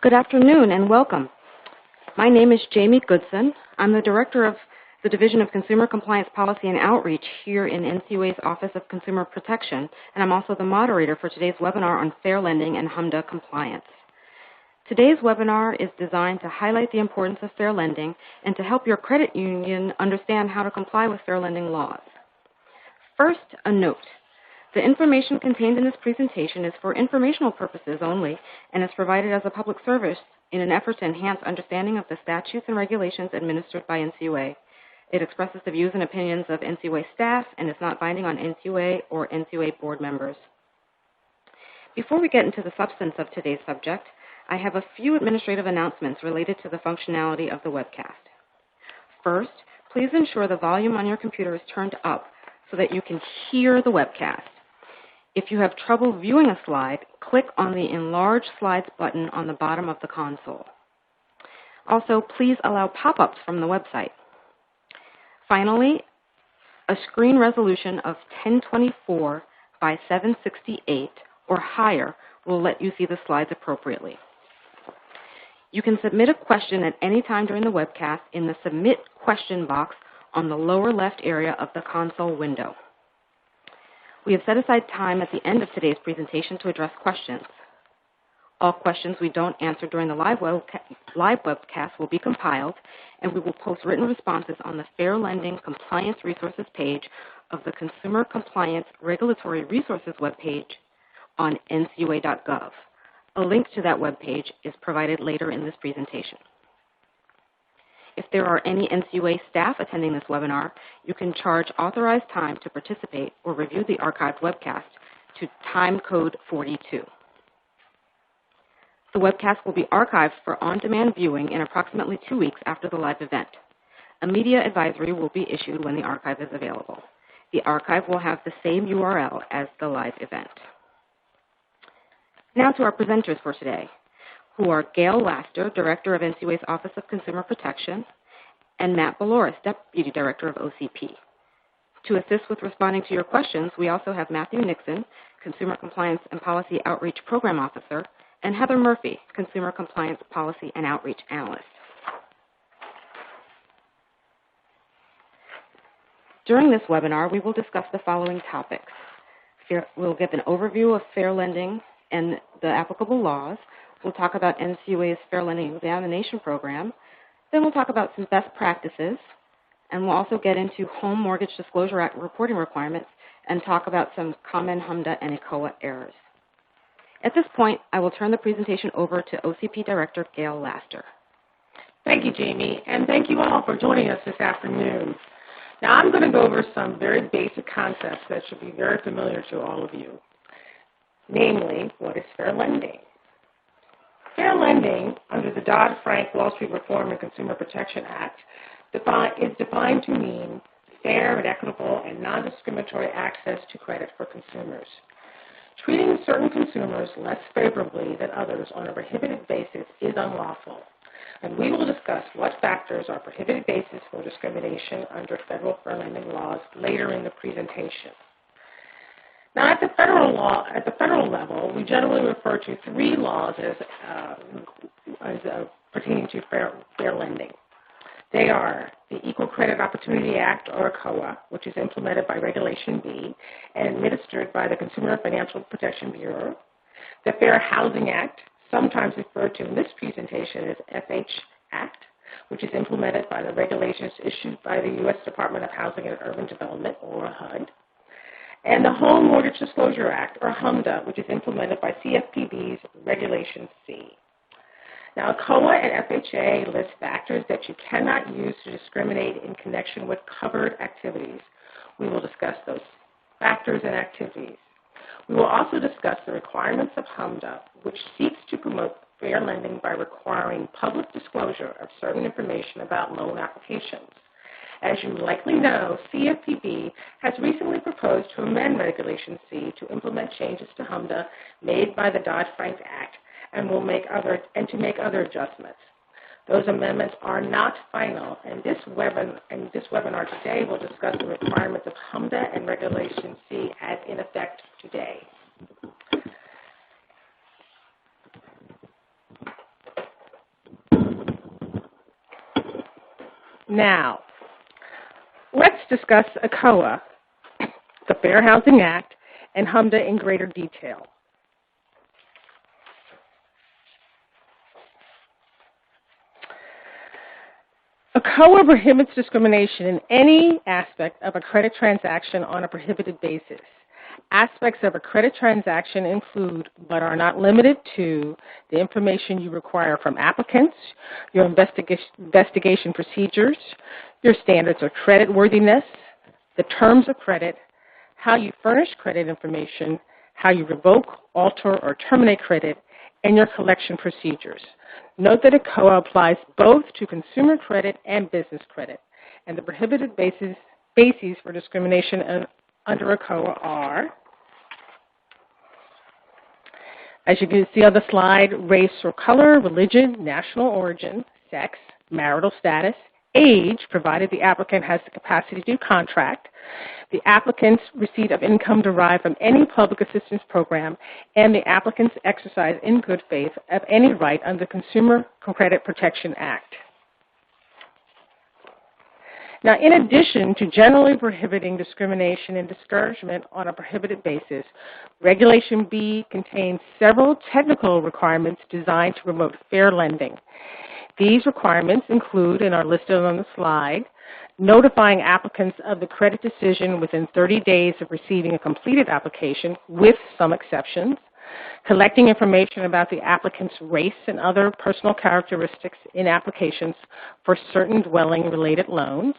Good afternoon and welcome. My name is Jamie Goodson. I'm the Director of the Division of Consumer Compliance Policy and Outreach here in NCUA's Office of Consumer Protection, and I'm also the moderator for today's webinar on fair lending and HMDA compliance. Today's webinar is designed to highlight the importance of fair lending and to help your credit union understand how to comply with fair lending laws. First, a note. The information contained in this presentation is for informational purposes only and is provided as a public service in an effort to enhance understanding of the statutes and regulations administered by NCUA. It expresses the views and opinions of NCUA staff and is not binding on NCUA or NCUA board members. Before we get into the substance of today's subject, I have a few administrative announcements related to the functionality of the webcast. First, please ensure the volume on your computer is turned up so that you can hear the webcast. If you have trouble viewing a slide, click on the Enlarge Slides button on the bottom of the console. Also, please allow pop-ups from the website. Finally, a screen resolution of 1024 by 768 or higher will let you see the slides appropriately. You can submit a question at any time during the webcast in the Submit Question box on the lower left area of the console window. We have set aside time at the end of today's presentation to address questions. All questions we don't answer during the live webcast will be compiled, and we will post written responses on the Fair Lending Compliance Resources page of the Consumer Compliance Regulatory Resources webpage on ncua.gov. A link to that webpage is provided later in this presentation. If there are any NCUA staff attending this webinar, you can charge authorized time to participate or review the archived webcast to time code 42. The webcast will be archived for on-demand viewing in approximately 2 weeks after the live event. A media advisory will be issued when the archive is available. The archive will have the same URL as the live event. Now to our presenters for today, who are Gail Laster, Director of NCUA's Office of Consumer Protection, and Matt Baloris, Deputy Director of OCP. To assist with responding to your questions, we also have Matthew Nixon, Consumer Compliance and Policy Outreach Program Officer, and Heather Murphy, Consumer Compliance Policy and Outreach Analyst. During this webinar, we will discuss the following topics. We'll give an overview of fair lending and the applicable laws. We'll talk about NCUA's Fair Lending Examination Program. Then we'll talk about some best practices. And we'll also get into Home Mortgage Disclosure Act reporting requirements and talk about some common HMDA and ECOA errors. At this point, I will turn the presentation over to OCP Director Gail Laster. Thank you, Jamie, and thank you all for joining us this afternoon. Now, I'm going to go over some very basic concepts that should be very familiar to all of you. Namely, what is fair lending? Fair lending, under the Dodd-Frank Wall Street Reform and Consumer Protection Act, is defined to mean fair and equitable and non-discriminatory access to credit for consumers. Treating certain consumers less favorably than others on a prohibited basis is unlawful, and we will discuss what factors are prohibited basis for discrimination under federal fair lending laws later in the presentation. Now, at the federal level, we generally refer to 3 laws as pertaining to fair lending. They are the Equal Credit Opportunity Act, or ECOA, which is implemented by Regulation B and administered by the Consumer Financial Protection Bureau, the Fair Housing Act, sometimes referred to in this presentation as FHA Act, which is implemented by the regulations issued by the U.S. Department of Housing and Urban Development, or HUD, and the Home Mortgage Disclosure Act, or HMDA, which is implemented by CFPB's Regulation C. Now, ECOA and FHA list factors that you cannot use to discriminate in connection with covered activities. We will discuss those factors and activities. We will also discuss the requirements of HMDA, which seeks to promote fair lending by requiring public disclosure of certain information about loan applications. As you likely know, CFPB has recently proposed to amend Regulation C to implement changes to HMDA made by the Dodd-Frank Act and to make other adjustments. Those amendments are not final, and this webinar today will discuss the requirements of HMDA and Regulation C as in effect today. Now, let's discuss ECOA, the Fair Housing Act, and HMDA in greater detail. ECOA prohibits discrimination in any aspect of a credit transaction on a prohibited basis. Aspects of a credit transaction include, but are not limited to, the information you require from applicants, your investigation procedures, your standards of credit worthiness, the terms of credit, how you furnish credit information, how you revoke, alter, or terminate credit, and your collection procedures. Note that ECOA applies both to consumer credit and business credit, and the prohibited bases for discrimination under ECOA are, as you can see on the slide, race or color, religion, national origin, sex, marital status, age, provided the applicant has the capacity to contract, the applicant's receipt of income derived from any public assistance program, and the applicant's exercise in good faith of any right under the Consumer Credit Protection Act. Now, in addition to generally prohibiting discrimination and discouragement on a prohibited basis, Regulation B contains several technical requirements designed to promote fair lending. These requirements include, and are listed on the slide, notifying applicants of the credit decision within 30 days of receiving a completed application, with some exceptions, collecting information about the applicant's race and other personal characteristics in applications for certain dwelling-related loans,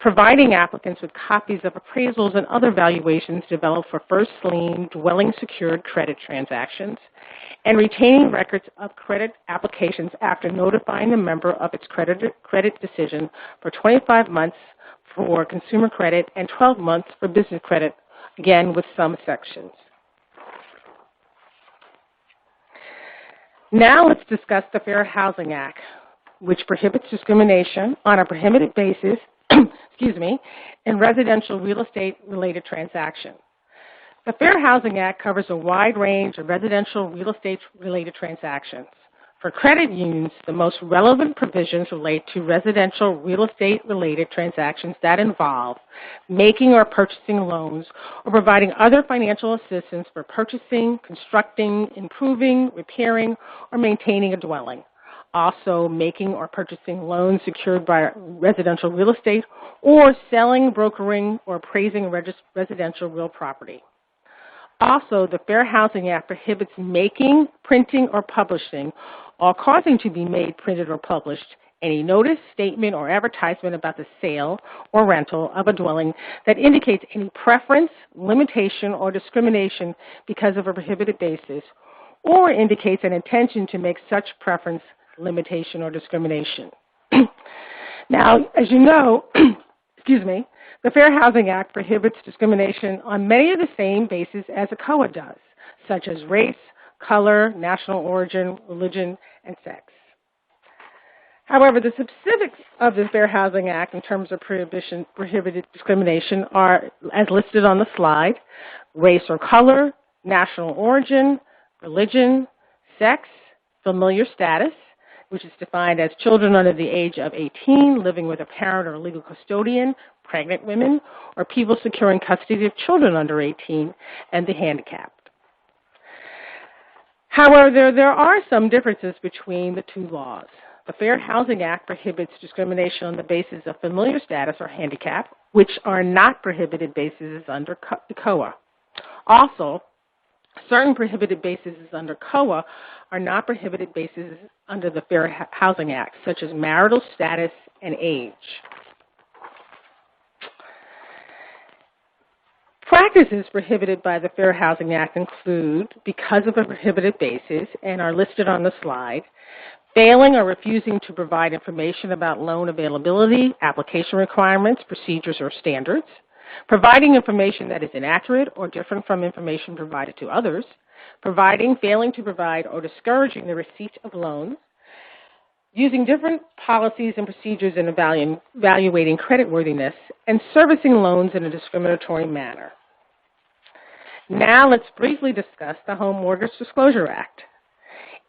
providing applicants with copies of appraisals and other valuations developed for first lien dwelling-secured credit transactions, and retaining records of credit applications after notifying the member of its credit decision for 25 months for consumer credit and 12 months for business credit, again with some exceptions. Now let's discuss the Fair Housing Act, which prohibits discrimination on a prohibited basis in residential real estate-related transactions. The Fair Housing Act covers a wide range of residential real estate-related transactions. For credit unions, the most relevant provisions relate to residential real estate-related transactions that involve making or purchasing loans or providing other financial assistance for purchasing, constructing, improving, repairing, or maintaining a dwelling. Also, making or purchasing loans secured by residential real estate, or selling, brokering, or appraising residential real property. Also, the Fair Housing Act prohibits making, printing, or publishing, or causing to be made, printed, or published, any notice, statement, or advertisement about the sale or rental of a dwelling that indicates any preference, limitation, or discrimination because of a prohibited basis, or indicates an intention to make such preference, limitation, or discrimination. Now, as you know, the Fair Housing Act prohibits discrimination on many of the same bases as ECOA does, such as race, color, national origin, religion, and sex. However, the specifics of the Fair Housing Act in terms of prohibited discrimination are, as listed on the slide, race or color, national origin, religion, sex, familiar status, which is defined as children under the age of 18 living with a parent or legal custodian, pregnant women, or people securing custody of children under 18, and the handicapped. However, there are some differences between the two laws. The Fair Housing Act prohibits discrimination on the basis of familiar status or handicap, which are not prohibited bases under ECOA. Also, certain prohibited bases under ECOA are not prohibited bases under the Fair Housing Act, such as marital status and age. Practices prohibited by the Fair Housing Act include, because of a prohibited basis, and are listed on the slide, failing or refusing to provide information about loan availability, application requirements, procedures, or standards, providing information that is inaccurate or different from information provided to others, failing to provide, or discouraging the receipt of loans, using different policies and procedures in evaluating creditworthiness, and servicing loans in a discriminatory manner. Now let's briefly discuss the Home Mortgage Disclosure Act.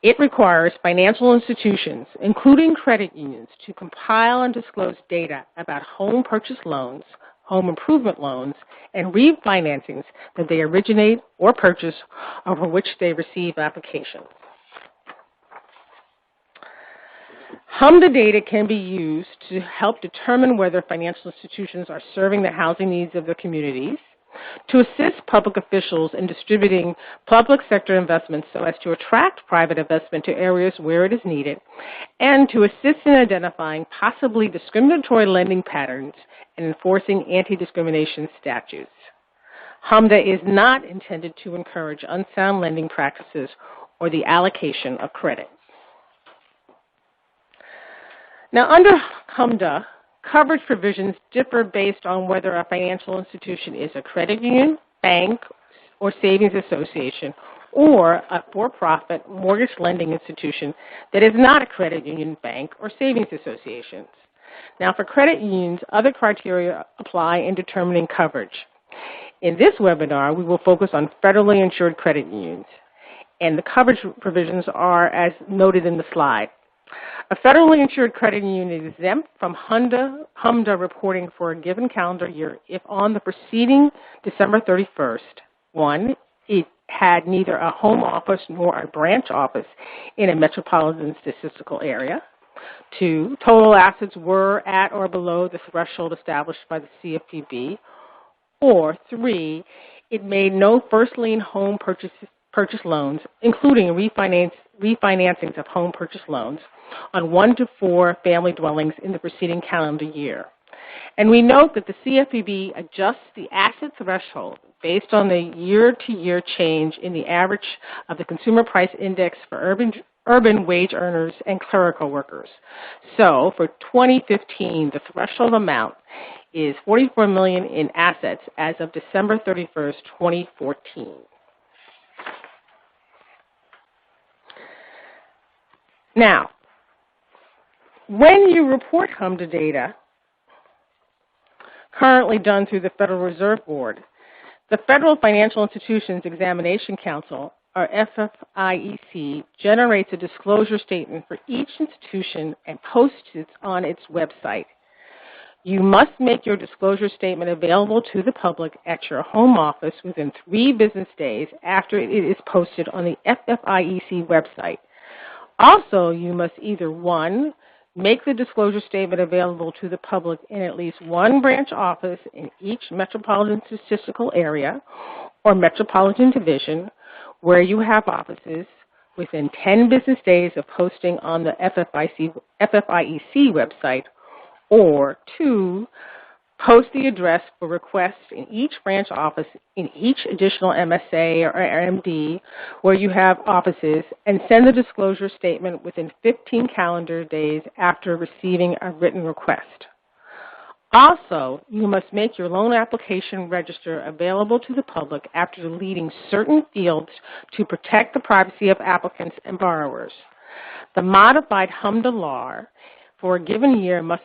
It requires financial institutions, including credit unions, to compile and disclose data about home purchase loans, home improvement loans, and refinancings that they originate or purchase or for which they receive applications. HMDA data can be used to help determine whether financial institutions are serving the housing needs of their communities, to assist public officials in distributing public sector investments so as to attract private investment to areas where it is needed, and to assist in identifying possibly discriminatory lending patterns and enforcing anti-discrimination statutes. HMDA is not intended to encourage unsound lending practices or the allocation of credit. Now, under HMDA, coverage provisions differ based on whether a financial institution is a credit union, bank, or savings association, or a for-profit mortgage lending institution that is not a credit union, bank, or savings association. Now, for credit unions, other criteria apply in determining coverage. In this webinar, we will focus on federally insured credit unions, and the coverage provisions are as noted in the slide. A federally insured credit union is exempt from HMDA reporting for a given calendar year if on the preceding December 31st, 1, it had neither a home office nor a branch office in a metropolitan statistical area. 2, total assets were at or below the threshold established by the CFPB. Or 3, it made no first lien home purchase loans, including refinancings of home purchase loans, on 1 to 4 family dwellings in the preceding calendar year. And we note that the CFPB adjusts the asset threshold based on the year-to-year change in the average of the Consumer Price Index for urban wage earners and clerical workers. So for 2015, the threshold amount is $44 million in assets as of December 31st, 2014. Now, when you report HMDA data, currently done through the Federal Reserve Board, the Federal Financial Institutions Examination Council, or FFIEC, generates a disclosure statement for each institution and posts it on its website. You must make your disclosure statement available to the public at your home office within 3 business days after it is posted on the FFIEC website. Also, you must either 1, make the disclosure statement available to the public in at least 1 branch office in each metropolitan statistical area or metropolitan division where you have offices within 10 business days of posting on the FFIEC website, or 2, post the address for requests in each branch office in each additional MSA or RMD where you have offices, and send the disclosure statement within 15 calendar days after receiving a written request. Also, you must make your loan application register available to the public after deleting certain fields to protect the privacy of applicants and borrowers. The modified HMDA LAR for a given year must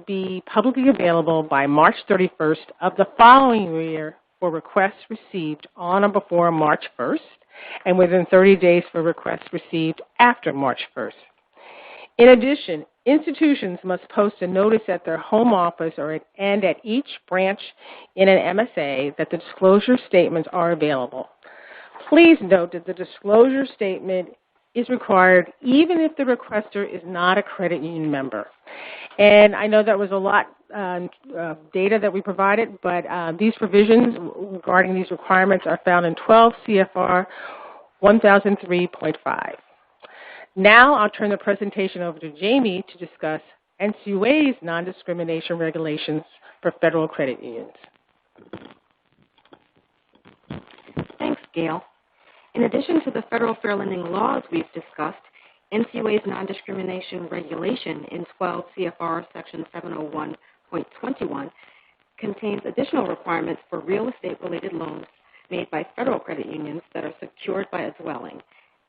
be publicly available by March 31st of the following year for requests received on or before March 1st, and within 30 days for requests received after March 1st. In addition, institutions must post a notice at their home office and at each branch in an MSA that the disclosure statements are available. Please note that the disclosure statement is required even if the requester is not a credit union member. And I know that was a lot of data that we provided, but these provisions regarding these requirements are found in 12 CFR 1003.5. Now I'll turn the presentation over to Jamie to discuss NCUA's non-discrimination regulations for federal credit unions. Thanks, Gail. In addition to the federal fair lending laws we've discussed, NCUA's non-discrimination regulation in 12 CFR section 701.21 contains additional requirements for real estate-related loans made by federal credit unions that are secured by a dwelling.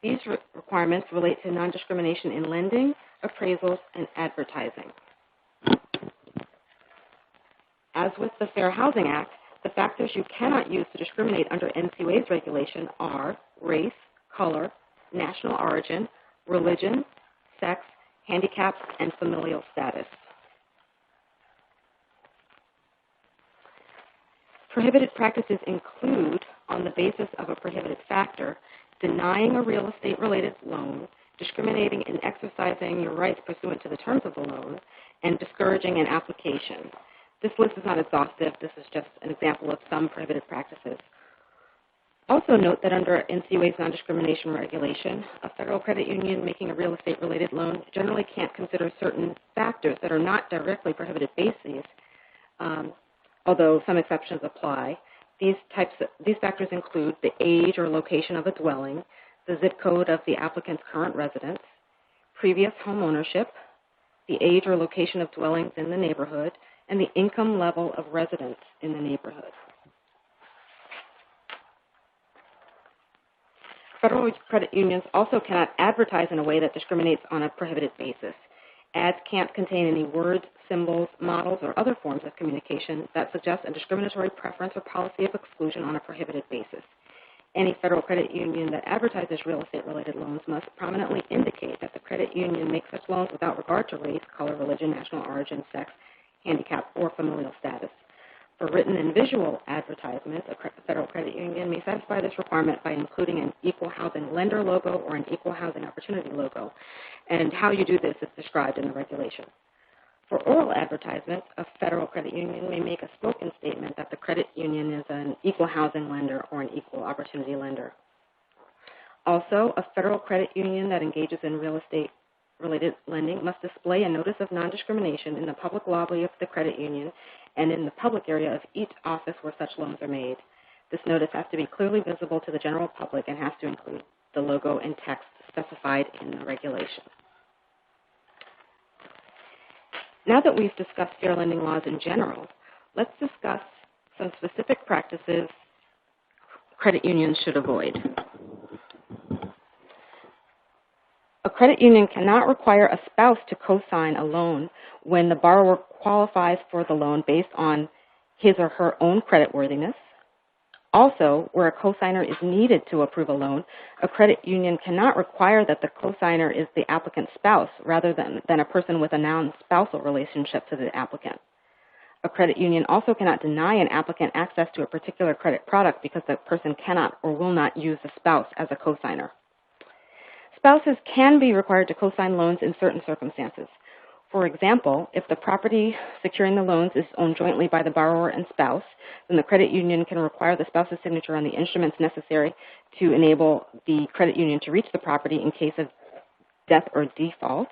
These requirements relate to non-discrimination in lending, appraisals, and advertising. As with the Fair Housing Act, the factors you cannot use to discriminate under NCUA's regulation are race, color, national origin, religion, sex, handicaps, and familial status. Prohibited practices include, on the basis of a prohibited factor, denying a real estate-related loan, discriminating in exercising your rights pursuant to the terms of the loan, and discouraging an application. This list is not exhaustive. This is just an example of some prohibited practices. Also note that under NCUA's non-discrimination regulation, a federal credit union making a real estate-related loan generally can't consider certain factors that are not directly prohibited bases, although some exceptions apply. These factors include the age or location of a dwelling, the zip code of the applicant's current residence, previous home ownership, the age or location of dwellings in the neighborhood, and the income level of residents in the neighborhood. Federal credit unions also cannot advertise in a way that discriminates on a prohibited basis. Ads can't contain any words, symbols, models, or other forms of communication that suggest a discriminatory preference or policy of exclusion on a prohibited basis. Any federal credit union that advertises real estate-related loans must prominently indicate that the credit union makes such loans without regard to race, color, religion, national origin, sex, handicap, or familial status. For written and visual advertisements, a federal credit union may satisfy this requirement by including an equal housing lender logo or an equal housing opportunity logo. And how you do this is described in the regulation. For oral advertisements, a federal credit union may make a spoken statement that the credit union is an equal housing lender or an equal opportunity lender. Also, a federal credit union that engages in real estate-related lending must display a notice of non-discrimination in the public lobby of the credit union and in the public area of each office where such loans are made. This notice has to be clearly visible to the general public and has to include the logo and text specified in the regulation. Now that we've discussed fair lending laws in general, let's discuss some specific practices credit unions should avoid. A credit union cannot require a spouse to co-sign a loan when the borrower qualifies for the loan based on his or her own creditworthiness. Also, where a co-signer is needed to approve a loan, a credit union cannot require that the co-signer is the applicant's spouse rather than a person with a non-spousal relationship to the applicant. A credit union also cannot deny an applicant access to a particular credit product because the person cannot or will not use the spouse as a co-signer. Spouses can be required to co-sign loans in certain circumstances. For example, if the property securing the loans is owned jointly by the borrower and spouse, then the credit union can require the spouse's signature on the instruments necessary to enable the credit union to reach the property in case of death or default.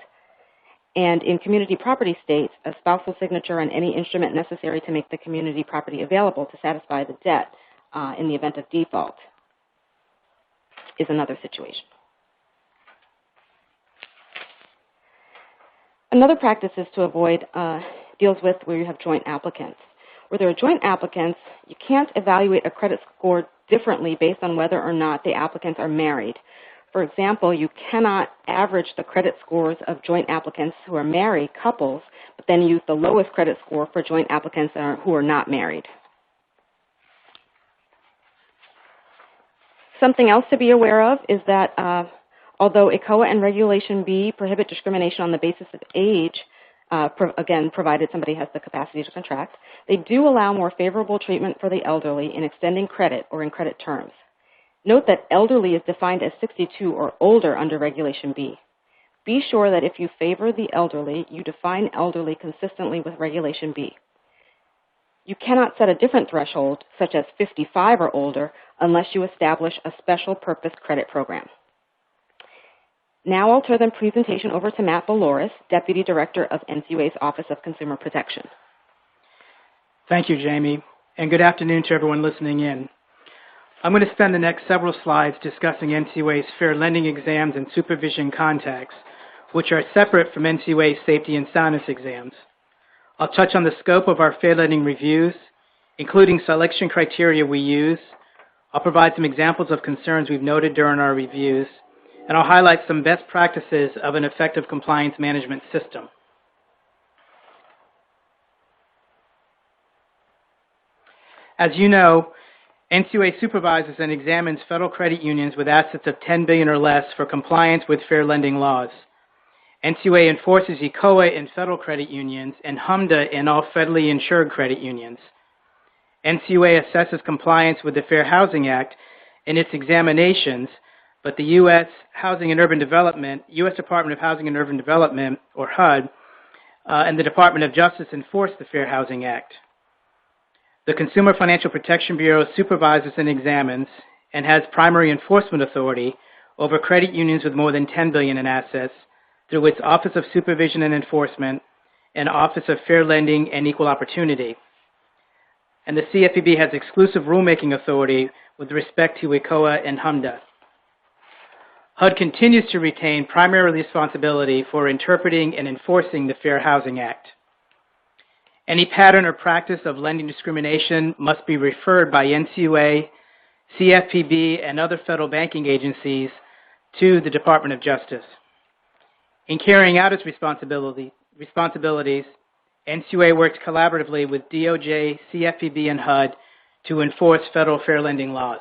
And in community property states, a spousal signature on any instrument necessary to make the community property available to satisfy the debt in the event of default is another situation. Another practice is to avoid deals with where you have joint applicants. Where there are joint applicants, you can't evaluate a credit score differently based on whether or not the applicants are married. For example, you cannot average the credit scores of joint applicants who are married couples, but then use the lowest credit score for joint applicants who are not married. Something else to be aware of is that although ECOA and Regulation B prohibit discrimination on the basis of age, again, provided somebody has the capacity to contract, they do allow more favorable treatment for the elderly in extending credit or in credit terms. Note that elderly is defined as 62 or older under Regulation B. Be sure that if you favor the elderly, you define elderly consistently with Regulation B. You cannot set a different threshold, such as 55 or older, unless you establish a special purpose credit program. Now I'll turn the presentation over to Matt Valoris, Deputy Director of NCUA's Office of Consumer Protection. Thank you, Jamie, and good afternoon to everyone listening in. I'm going to spend the next several slides discussing NCUA's fair lending exams and supervision contacts, which are separate from NCUA's safety and soundness exams. I'll touch on the scope of our fair lending reviews, including selection criteria we use. I'll provide some examples of concerns we've noted during our reviews, and I'll highlight some best practices of an effective compliance management system. As you know, NCUA supervises and examines federal credit unions with assets of $10 billion or less for compliance with fair lending laws. NCUA enforces ECOA in federal credit unions and HMDA in all federally insured credit unions. NCUA assesses compliance with the Fair Housing Act in its examinations, but the U.S. Housing and Urban Development, U.S. Department of Housing and Urban Development, or HUD, and the Department of Justice enforce the Fair Housing Act. The Consumer Financial Protection Bureau supervises and examines and has primary enforcement authority over credit unions with more than $10 billion in assets through its Office of Supervision and Enforcement and Office of Fair Lending and Equal Opportunity. And the CFPB has exclusive rulemaking authority with respect to ECOA and HMDA. HUD continues to retain primary responsibility for interpreting and enforcing the Fair Housing Act. Any pattern or practice of lending discrimination must be referred by NCUA, CFPB, and other federal banking agencies to the Department of Justice. In carrying out its responsibilities, NCUA works collaboratively with DOJ, CFPB, and HUD to enforce federal fair lending laws.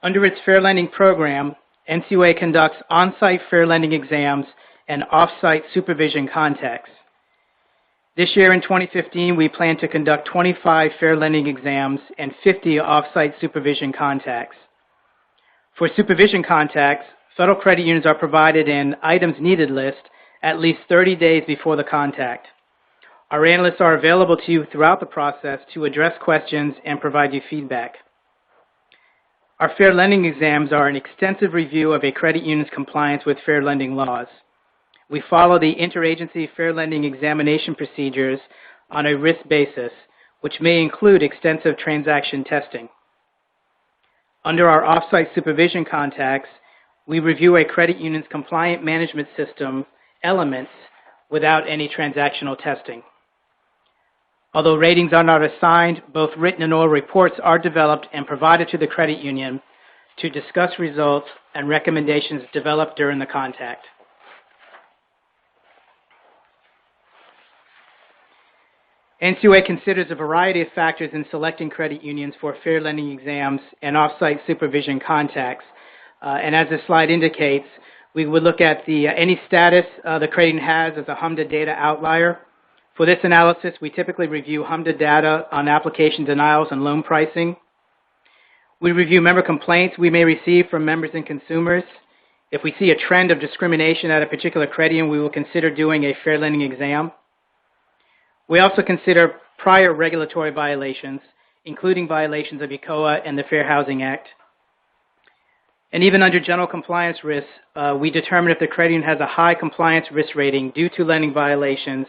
Under its fair lending program, NCUA conducts on-site fair lending exams and off-site supervision contacts. This year in 2015, we plan to conduct 25 fair lending exams and 50 off-site supervision contacts. For supervision contacts, federal credit unions are provided an items needed list at least 30 days before the contact. Our analysts are available to you throughout the process to address questions and provide you feedback. Our fair lending exams are an extensive review of a credit union's compliance with fair lending laws. We follow the interagency fair lending examination procedures on a risk basis, which may include extensive transaction testing. Under our off-site supervision contacts, we review a credit union's compliant management system elements without any transactional testing. Although ratings are not assigned, both written and oral reports are developed and provided to the credit union to discuss results and recommendations developed during the contact. NCUA considers a variety of factors in selecting credit unions for fair lending exams and off-site supervision contacts. And as this slide indicates, we would look at any status the credit union has as a HMDA data outlier. For this analysis, we typically review HMDA data on application denials and loan pricing. We review member complaints we may receive from members and consumers. If we see a trend of discrimination at a particular credit union, we will consider doing a fair lending exam. We also consider prior regulatory violations, including violations of ECOA and the Fair Housing Act. And even under general compliance risks, we determine if the credit union has a high compliance risk rating due to lending violations,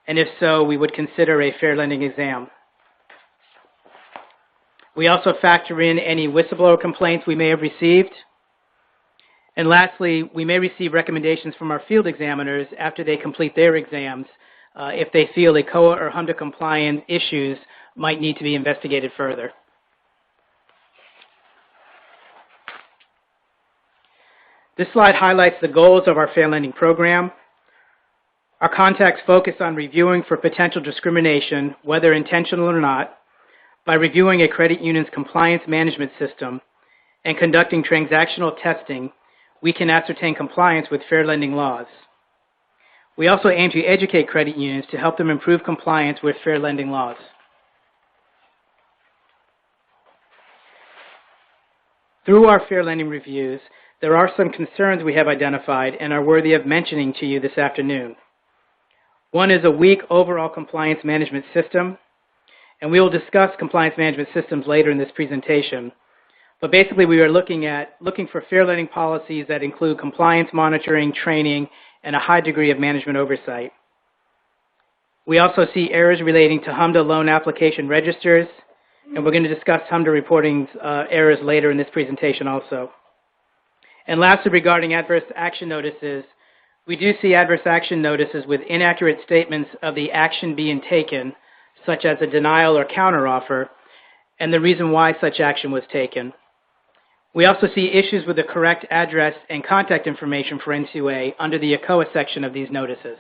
and if so, we would consider a fair lending exam. We also factor in any whistleblower complaints we may have received. And lastly, we may receive recommendations from our field examiners after they complete their exams if they feel ECOA or HMDA compliant issues might need to be investigated further. This slide highlights the goals of our fair lending program. Our contacts focus on reviewing for potential discrimination, whether intentional or not, by reviewing a credit union's compliance management system and conducting transactional testing. We can ascertain compliance with fair lending laws. We also aim to educate credit unions to help them improve compliance with fair lending laws. Through our fair lending reviews, there are some concerns we have identified and are worthy of mentioning to you this afternoon. One is a weak overall compliance management system, and we will discuss compliance management systems later in this presentation. But basically, we are looking for fair lending policies that include compliance monitoring, training, and a high degree of management oversight. We also see errors relating to HMDA loan application registers, and we're going to discuss HMDA reporting errors later in this presentation also. And lastly, regarding adverse action notices, we do see adverse action notices with inaccurate statements of the action being taken, such as a denial or counteroffer, and the reason why such action was taken. We also see issues with the correct address and contact information for NCUA under the ECOA section of these notices.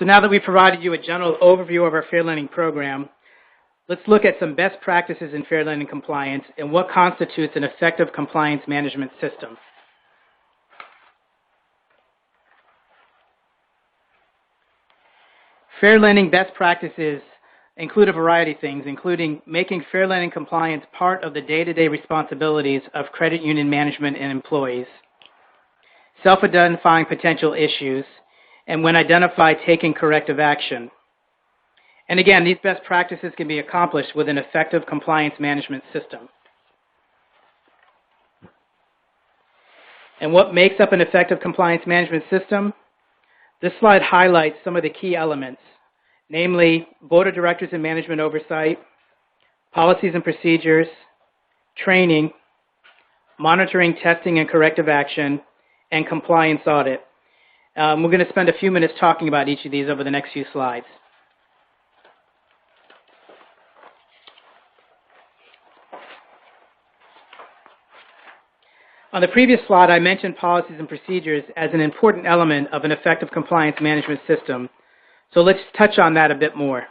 So now that we've provided you a general overview of our fair lending program, let's look at some best practices in fair lending compliance and what constitutes an effective compliance management system. Fair lending best practices include a variety of things, including making fair lending compliance part of the day-to-day responsibilities of credit union management and employees, self-identifying potential issues, and when identified, taking corrective action. And again, these best practices can be accomplished with an effective compliance management system. And what makes up an effective compliance management system? This slide highlights some of the key elements, namely board of directors and management oversight, policies and procedures, training, monitoring, testing, and corrective action, and compliance audit. We're going to spend a few minutes talking about each of these over the next few slides. On the previous slide, I mentioned policies and procedures as an important element of an effective compliance management system. So let's touch on that a bit more.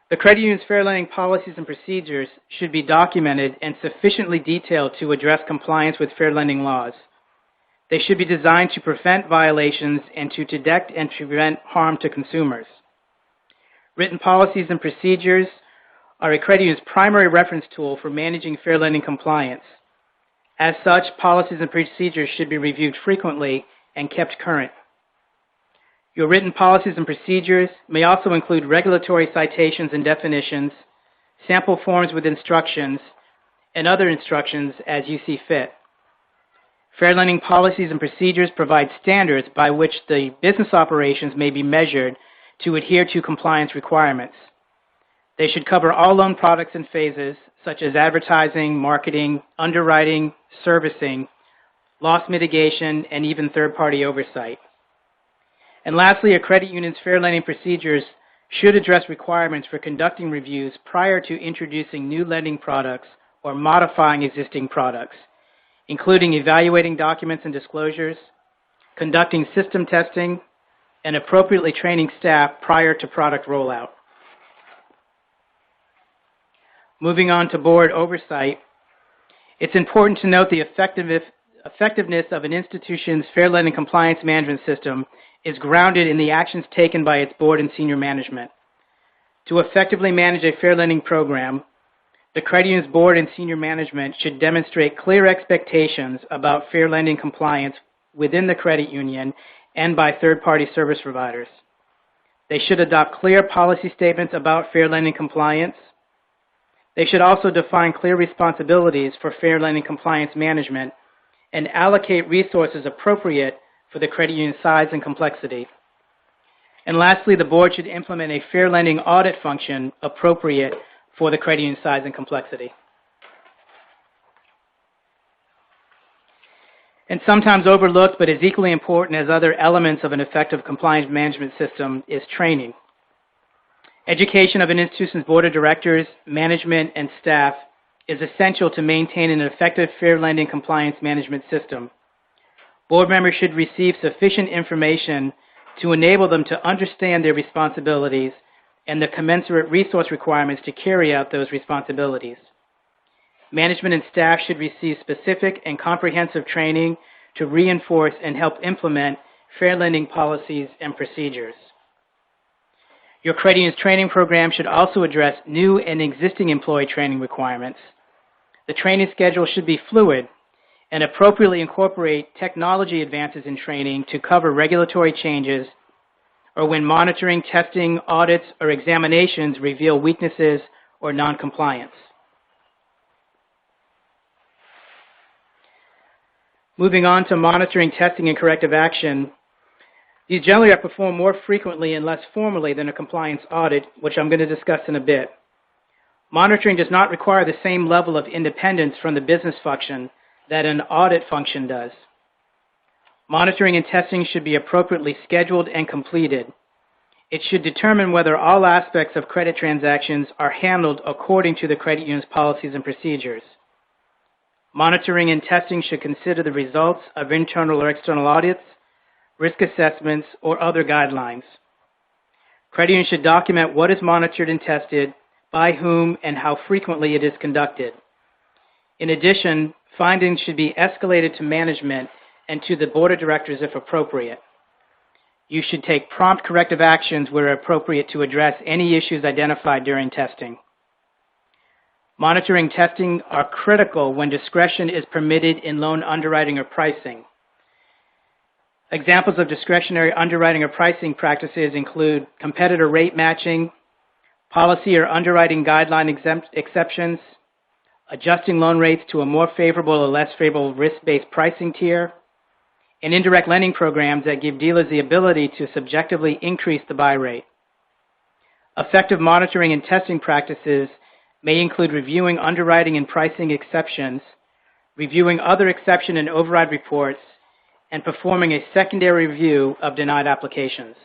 The credit union's fair lending policies and procedures should be documented and sufficiently detailed to address compliance with fair lending laws. They should be designed to prevent violations and to detect and prevent harm to consumers. Written policies and procedures are a credit union's primary reference tool for managing fair lending compliance. As such, policies and procedures should be reviewed frequently and kept current. Your written policies and procedures may also include regulatory citations and definitions, sample forms with instructions, and other instructions as you see fit. Fair lending policies and procedures provide standards by which the business operations may be measured to adhere to compliance requirements. They should cover all loan products and phases, such as advertising, marketing, underwriting, servicing, loss mitigation, and even third-party oversight. And lastly, a credit union's fair lending procedures should address requirements for conducting reviews prior to introducing new lending products or modifying existing products, including evaluating documents and disclosures, conducting system testing, and appropriately training staff prior to product rollout. Moving on to board oversight, it's important to note the effectiveness of an institution's fair lending compliance management system is grounded in the actions taken by its board and senior management. To effectively manage a fair lending program, the credit union's board and senior management should demonstrate clear expectations about fair lending compliance within the credit union and by third-party service providers. They should adopt clear policy statements about fair lending compliance. They should also define clear responsibilities for fair lending compliance management and allocate resources appropriate for the credit union's size and complexity. And lastly, the board should implement a fair lending audit function appropriate for the credit union's size and complexity. And sometimes overlooked, but is equally important as other elements of an effective compliance management system, is training. Education of an institution's board of directors, management, and staff is essential to maintain an effective fair lending compliance management system. Board members should receive sufficient information to enable them to understand their responsibilities and the commensurate resource requirements to carry out those responsibilities. Management and staff should receive specific and comprehensive training to reinforce and help implement fair lending policies and procedures. Your credit union's training program should also address new and existing employee training requirements. The training schedule should be fluid and appropriately incorporate technology advances in training to cover regulatory changes or when monitoring, testing, audits, or examinations reveal weaknesses or noncompliance. Moving on to monitoring, testing, and corrective action, these generally are performed more frequently and less formally than a compliance audit, which I'm going to discuss in a bit. Monitoring does not require the same level of independence from the business function that an audit function does. Monitoring and testing should be appropriately scheduled and completed. It should determine whether all aspects of credit transactions are handled according to the credit union's policies and procedures. Monitoring and testing should consider the results of internal or external audits, risk assessments, or other guidelines. Credit unions should document what is monitored and tested, by whom, and how frequently it is conducted. In addition, findings should be escalated to management and to the board of directors if appropriate. You should take prompt corrective actions where appropriate to address any issues identified during testing. Monitoring and testing are critical when discretion is permitted in loan underwriting or pricing. Examples of discretionary underwriting or pricing practices include competitor rate matching, policy or underwriting guideline exceptions, adjusting loan rates to a more favorable or less favorable risk-based pricing tier, and indirect lending programs that give dealers the ability to subjectively increase the buy rate. Effective monitoring and testing practices may include reviewing underwriting and pricing exceptions, reviewing other exception and override reports, and performing a secondary review of denied applications.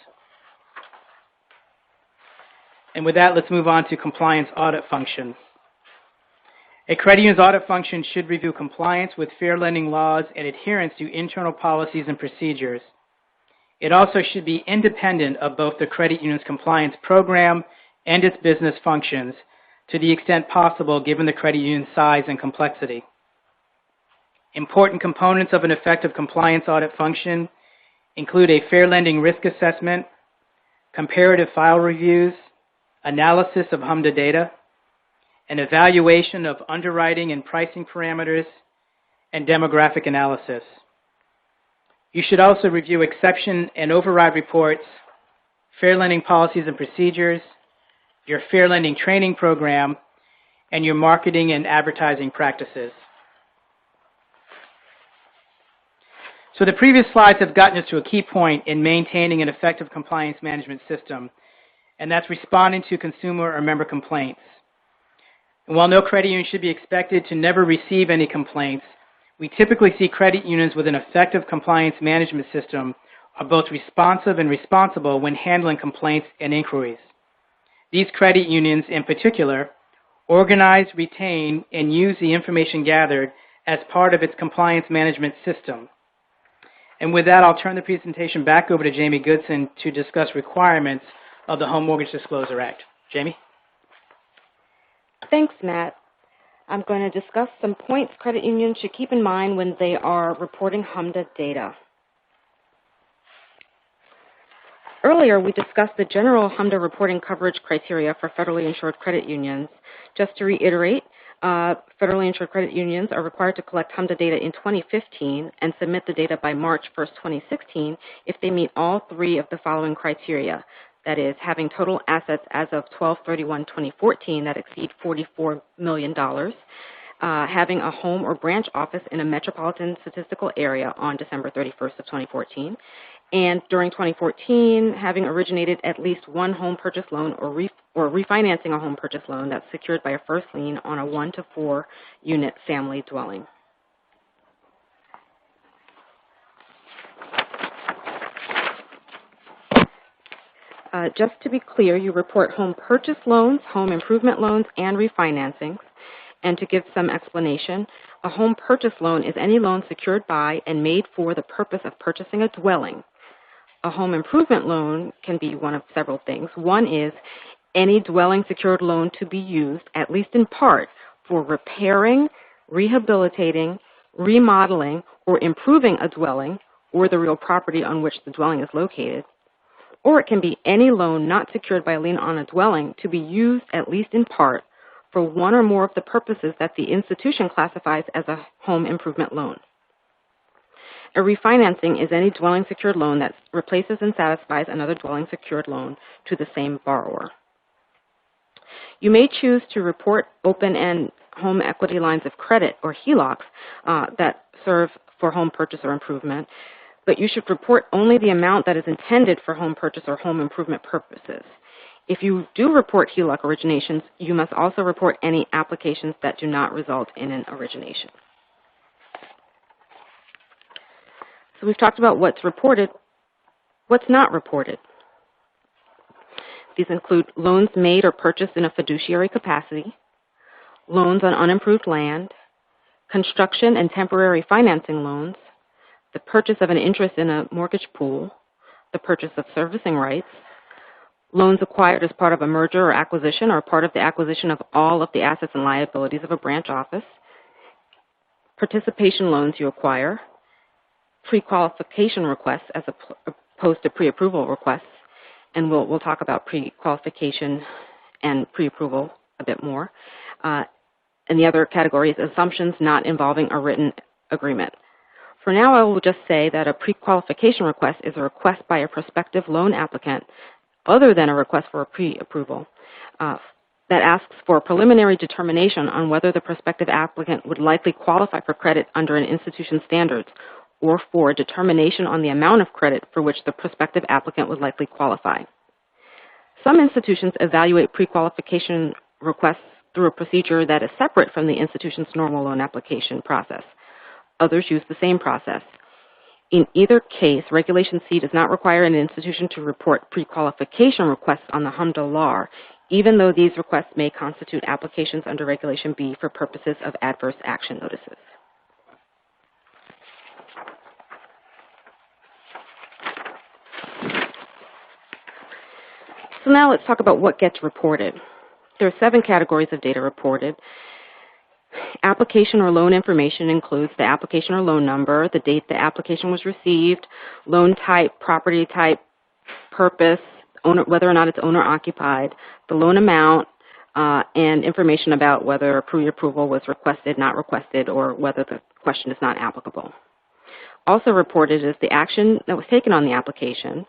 And with that, let's move on to compliance audit function. A credit union's audit function should review compliance with fair lending laws and adherence to internal policies and procedures. It also should be independent of both the credit union's compliance program and its business functions to the extent possible given the credit union's size and complexity. Important components of an effective compliance audit function include a fair lending risk assessment, comparative file reviews, analysis of HMDA data, an evaluation of underwriting and pricing parameters, and demographic analysis. You should also review exception and override reports, fair lending policies and procedures, your fair lending training program, and your marketing and advertising practices. So the previous slides have gotten us to a key point in maintaining an effective compliance management system, and that's responding to consumer or member complaints. And while no credit union should be expected to never receive any complaints, we typically see credit unions with an effective compliance management system are both responsive and responsible when handling complaints and inquiries. These credit unions, in particular, organize, retain, and use the information gathered as part of its compliance management system. And with that, I'll turn the presentation back over to Jamie Goodson to discuss requirements of the Home Mortgage Disclosure Act. Jamie? Thanks, Matt. I'm going to discuss some points credit unions should keep in mind when they are reporting HMDA data. Earlier, we discussed the general HMDA reporting coverage criteria for federally insured credit unions. Just to reiterate, federally insured credit unions are required to collect HMDA data in 2015 and submit the data by March 1st, 2016 if they meet all three of the following criteria. That is, having total assets as of 12/31/2014 that exceed $44 million, having a home or branch office in a metropolitan statistical area on December 31st of 2014, and during 2014, having originated at least one home purchase loan or refinancing a home purchase loan that's secured by a first lien on a 1 to 4 unit family dwelling. Just to be clear, you report home purchase loans, home improvement loans, and refinancings. And to give some explanation, a home purchase loan is any loan secured by and made for the purpose of purchasing a dwelling. A home improvement loan can be one of several things. One is any dwelling secured loan to be used, at least in part, for repairing, rehabilitating, remodeling, or improving a dwelling or the real property on which the dwelling is located. Or it can be any loan not secured by a lien on a dwelling to be used, at least in part, for one or more of the purposes that the institution classifies as a home improvement loan. A refinancing is any dwelling secured loan that replaces and satisfies another dwelling secured loan to the same borrower. You may choose to report open-end home equity lines of credit, or HELOCs, that serve for home purchase or improvement, but you should report only the amount that is intended for home purchase or home improvement purposes. If you do report HELOC originations, you must also report any applications that do not result in an origination. So we've talked about what's reported. What's not reported? These include loans made or purchased in a fiduciary capacity, loans on unimproved land, construction and temporary financing loans, the purchase of an interest in a mortgage pool, the purchase of servicing rights, loans acquired as part of a merger or acquisition or part of the acquisition of all of the assets and liabilities of a branch office, participation loans you acquire, pre-qualification requests as opposed to pre-approval requests, and we'll talk about pre-qualification and pre-approval a bit more. And the other category is assumptions not involving a written agreement. For now, I will just say that a pre-qualification request is a request by a prospective loan applicant other than a request for a pre-approval that asks for a preliminary determination on whether the prospective applicant would likely qualify for credit under an institution's standards or for a determination on the amount of credit for which the prospective applicant would likely qualify. Some institutions evaluate pre-qualification requests through a procedure that is separate from the institution's normal loan application process. Others use the same process. In either case, Regulation C does not require an institution to report pre-qualification requests on the HMDA, even though these requests may constitute applications under Regulation B for purposes of adverse action notices. So now let's talk about what gets reported. There are 7 categories of data reported. Application or loan information includes the application or loan number, the date the application was received, loan type, property type, purpose, owner, whether or not it's owner-occupied, the loan amount, and information about whether pre-approval was requested, not requested, or whether the question is not applicable. Also reported is the action that was taken on the application,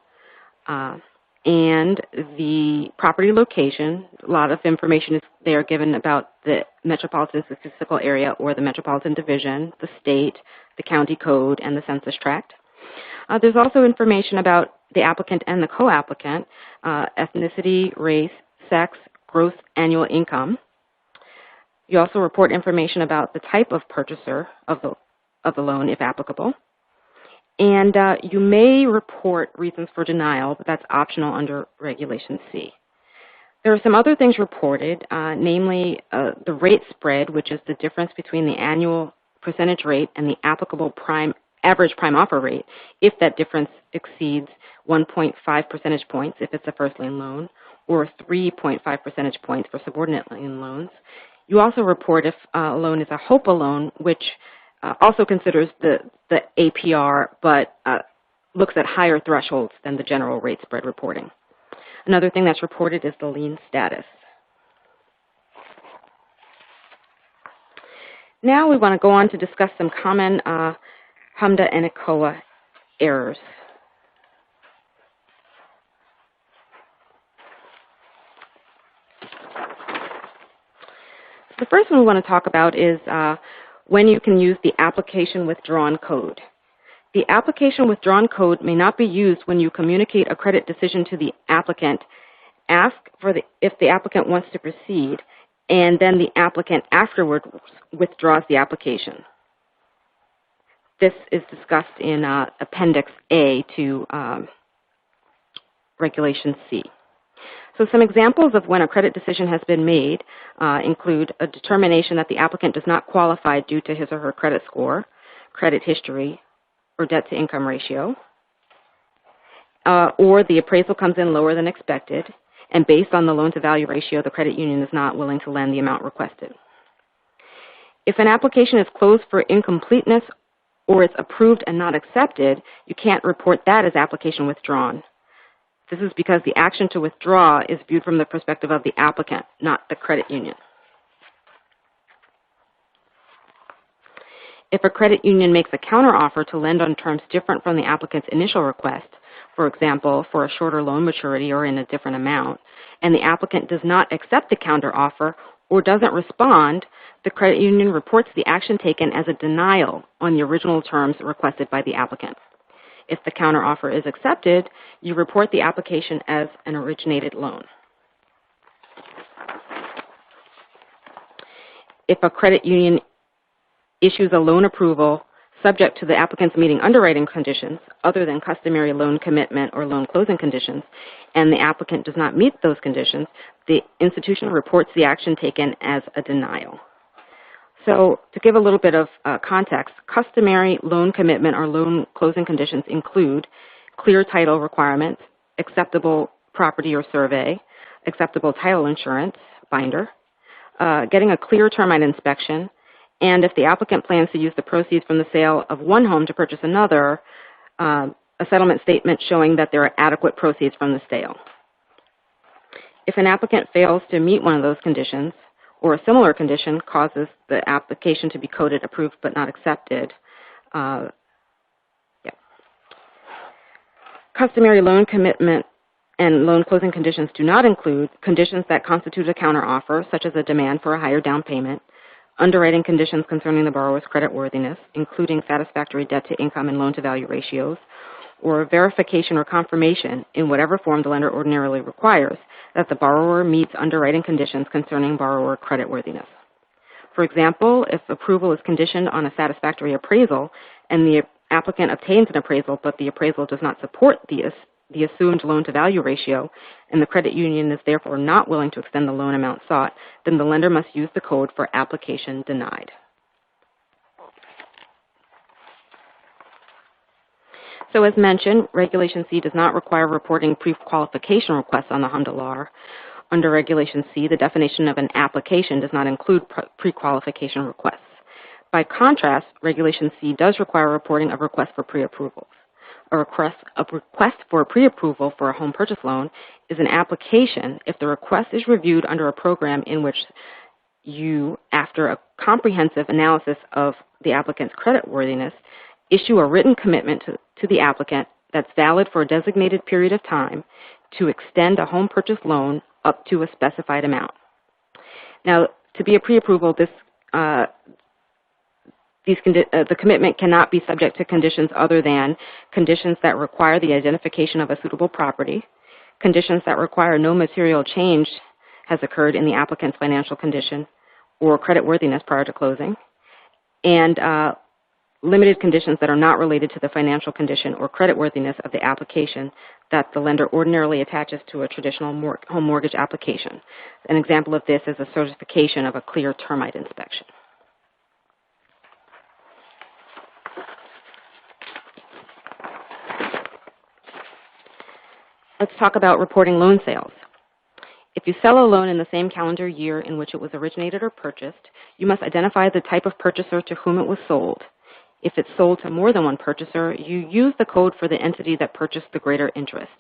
and the property location. A lot of information is there given about the metropolitan statistical area or the metropolitan division, the state, the county code, and the census tract. There's also information about the applicant and the co-applicant, ethnicity, race, sex, gross annual income. You also report information about the type of purchaser of the loan, if applicable. And you may report reasons for denial, but that's optional under Regulation C. There are some other things reported, namely the rate spread, which is the difference between the annual percentage rate and the applicable average prime offer rate, if that difference exceeds 1.5 percentage points if it's a first lien loan, or 3.5 percentage points for subordinate lien loans. You also report if a loan is a HOPA loan, which also considers the APR, but looks at higher thresholds than the general rate spread reporting. Another thing that's reported is the lien status. Now we want to go on to discuss some common HMDA and ECOA errors. The first one we want to talk about is when you can use the application withdrawn code. The application withdrawn code may not be used when you communicate a credit decision to the applicant, ask for if the applicant wants to proceed, and then the applicant afterward withdraws the application. This is discussed in Appendix A to Regulation C. So some examples of when a credit decision has been made include a determination that the applicant does not qualify due to his or her credit score, credit history, or debt-to-income ratio, or the appraisal comes in lower than expected, and based on the loan-to-value ratio, the credit union is not willing to lend the amount requested. If an application is closed for incompleteness or it's approved and not accepted, you can't report that as application withdrawn. This is because the action to withdraw is viewed from the perspective of the applicant, not the credit union. If a credit union makes a counteroffer to lend on terms different from the applicant's initial request, for example, for a shorter loan maturity or in a different amount, and the applicant does not accept the counteroffer or doesn't respond, the credit union reports the action taken as a denial on the original terms requested by the applicant. If the counteroffer is accepted, you report the application as an originated loan. If a credit union issues a loan approval subject to the applicant's meeting underwriting conditions other than customary loan commitment or loan closing conditions, and the applicant does not meet those conditions, the institution reports the action taken as a denial. So to give a little bit of context, customary loan commitment or loan closing conditions include clear title requirements, acceptable property or survey, acceptable title insurance, binder, getting a clear termite inspection, and if the applicant plans to use the proceeds from the sale of one home to purchase another, a settlement statement showing that there are adequate proceeds from the sale. If an applicant fails to meet one of those conditions, or a similar condition causes the application to be coded approved but not accepted, Customary loan commitment and loan closing conditions do not include conditions that constitute a counteroffer, such as a demand for a higher down payment, underwriting conditions concerning the borrower's creditworthiness, including satisfactory debt-to-income and loan-to-value ratios, or verification or confirmation in whatever form the lender ordinarily requires that the borrower meets underwriting conditions concerning borrower creditworthiness. For example, if approval is conditioned on a satisfactory appraisal and the applicant obtains an appraisal but the appraisal does not support the assumed loan-to-value ratio and the credit union is therefore not willing to extend the loan amount sought, then the lender must use the code for application denied. So as mentioned, Regulation C does not require reporting pre-qualification requests on the HMDA law. Under Regulation C, the definition of an application does not include pre-qualification requests. By contrast, Regulation C does require reporting of requests for pre-approvals. A request for pre-approval for a home purchase loan is an application if the request is reviewed under a program in which you, after a comprehensive analysis of the applicant's creditworthiness, issue a written commitment to the applicant that's valid for a designated period of time to extend a home purchase loan up to a specified amount. Now, to be a pre-approval, the commitment cannot be subject to conditions other than conditions that require the identification of a suitable property, conditions that require no material change has occurred in the applicant's financial condition or creditworthiness prior to closing, and limited conditions that are not related to the financial condition or creditworthiness of the application that the lender ordinarily attaches to a traditional home mortgage application. An example of this is a certification of a clear termite inspection. Let's talk about reporting loan sales. If you sell a loan in the same calendar year in which it was originated or purchased, you must identify the type of purchaser to whom it was sold. If it's sold to more than one purchaser, you use the code for the entity that purchased the greater interest.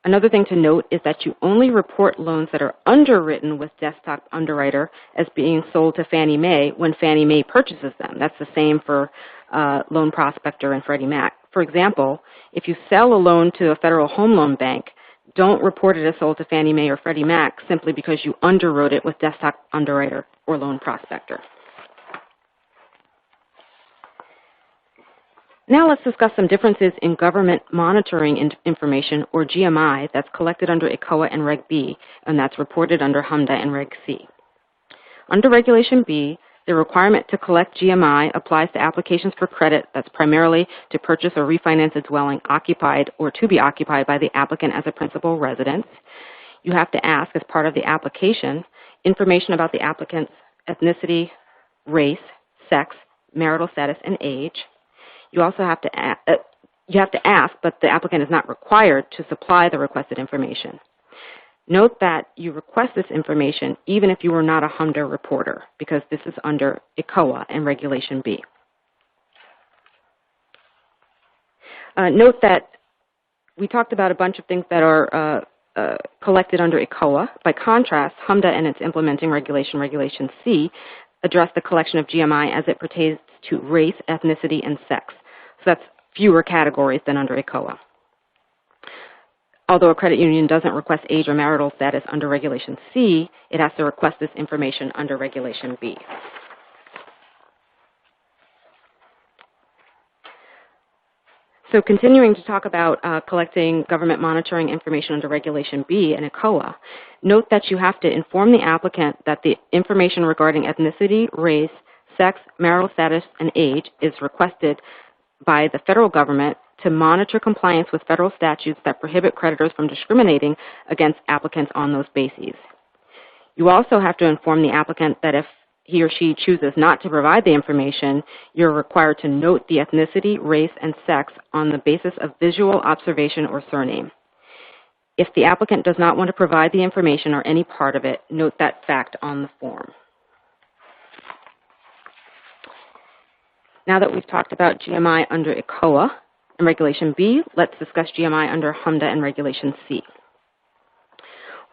Another thing to note is that you only report loans that are underwritten with Desktop Underwriter as being sold to Fannie Mae when Fannie Mae purchases them. That's the same for Loan Prospector and Freddie Mac. For example, if you sell a loan to a Federal Home Loan Bank, don't report it as sold to Fannie Mae or Freddie Mac simply because you underwrote it with Desktop Underwriter or Loan Prospector. Now let's discuss some differences in government monitoring information, or GMI, that's collected under ECOA and Reg B, and that's reported under HMDA and Reg C. Under Regulation B, the requirement to collect GMI applies to applications for credit that's primarily to purchase or refinance a dwelling occupied or to be occupied by the applicant as a principal residence. You have to ask, as part of the application, information about the applicant's ethnicity, race, sex, marital status, and age. You also have to ask, but the applicant is not required to supply the requested information. Note that you request this information even if you are not a HMDA reporter, because this is under ECOA and Regulation B. Note that we talked about a bunch of things that are collected under ECOA. By contrast, HMDA and its implementing regulation, Regulation C, address the collection of GMI as it pertains to race, ethnicity, and sex. So that's fewer categories than under ECOA. Although a credit union doesn't request age or marital status under Regulation C, it has to request this information under Regulation B. So continuing to talk about collecting government monitoring information under Regulation B and ECOA, note that you have to inform the applicant that the information regarding ethnicity, race, sex, marital status, and age is requested by the federal government to monitor compliance with federal statutes that prohibit creditors from discriminating against applicants on those bases. You also have to inform the applicant that if he or she chooses not to provide the information, you're required to note the ethnicity, race, and sex on the basis of visual observation or surname. If the applicant does not want to provide the information or any part of it, note that fact on the form. Now that we've talked about GMI under ECOA and Regulation B, let's discuss GMI under HMDA and Regulation C.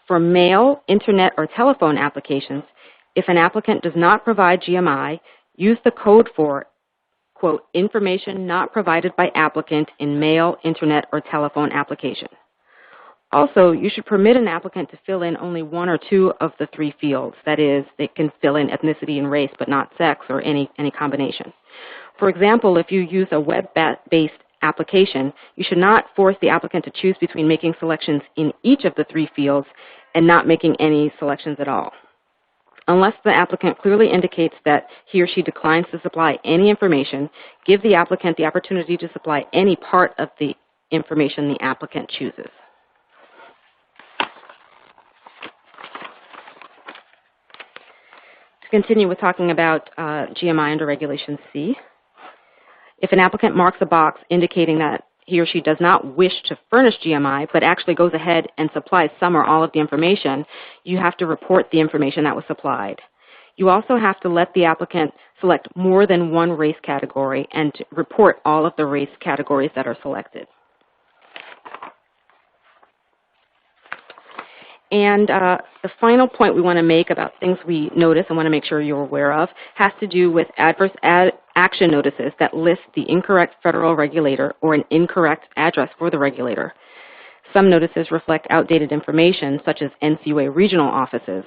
For mail, internet, or telephone applications, if an applicant does not provide GMI, use the code for, quote, information not provided by applicant in mail, internet, or telephone application. Also, you should permit an applicant to fill in only one or two of the three fields. That is, they can fill in ethnicity and race, but not sex or any combination. For example, if you use a web-based application, you should not force the applicant to choose between making selections in each of the three fields and not making any selections at all. Unless the applicant clearly indicates that he or she declines to supply any information, give the applicant the opportunity to supply any part of the information the applicant chooses. To continue with talking about GMI under Regulation C, if an applicant marks a box indicating that he or she does not wish to furnish GMI, but actually goes ahead and supplies some or all of the information, you have to report the information that was supplied. You also have to let the applicant select more than one race category and to report all of the race categories that are selected. And the final point we want to make about things we notice and want to make sure you're aware of has to do with adverse action notices that list the incorrect federal regulator or an incorrect address for the regulator. Some notices reflect outdated information, such as NCUA regional offices.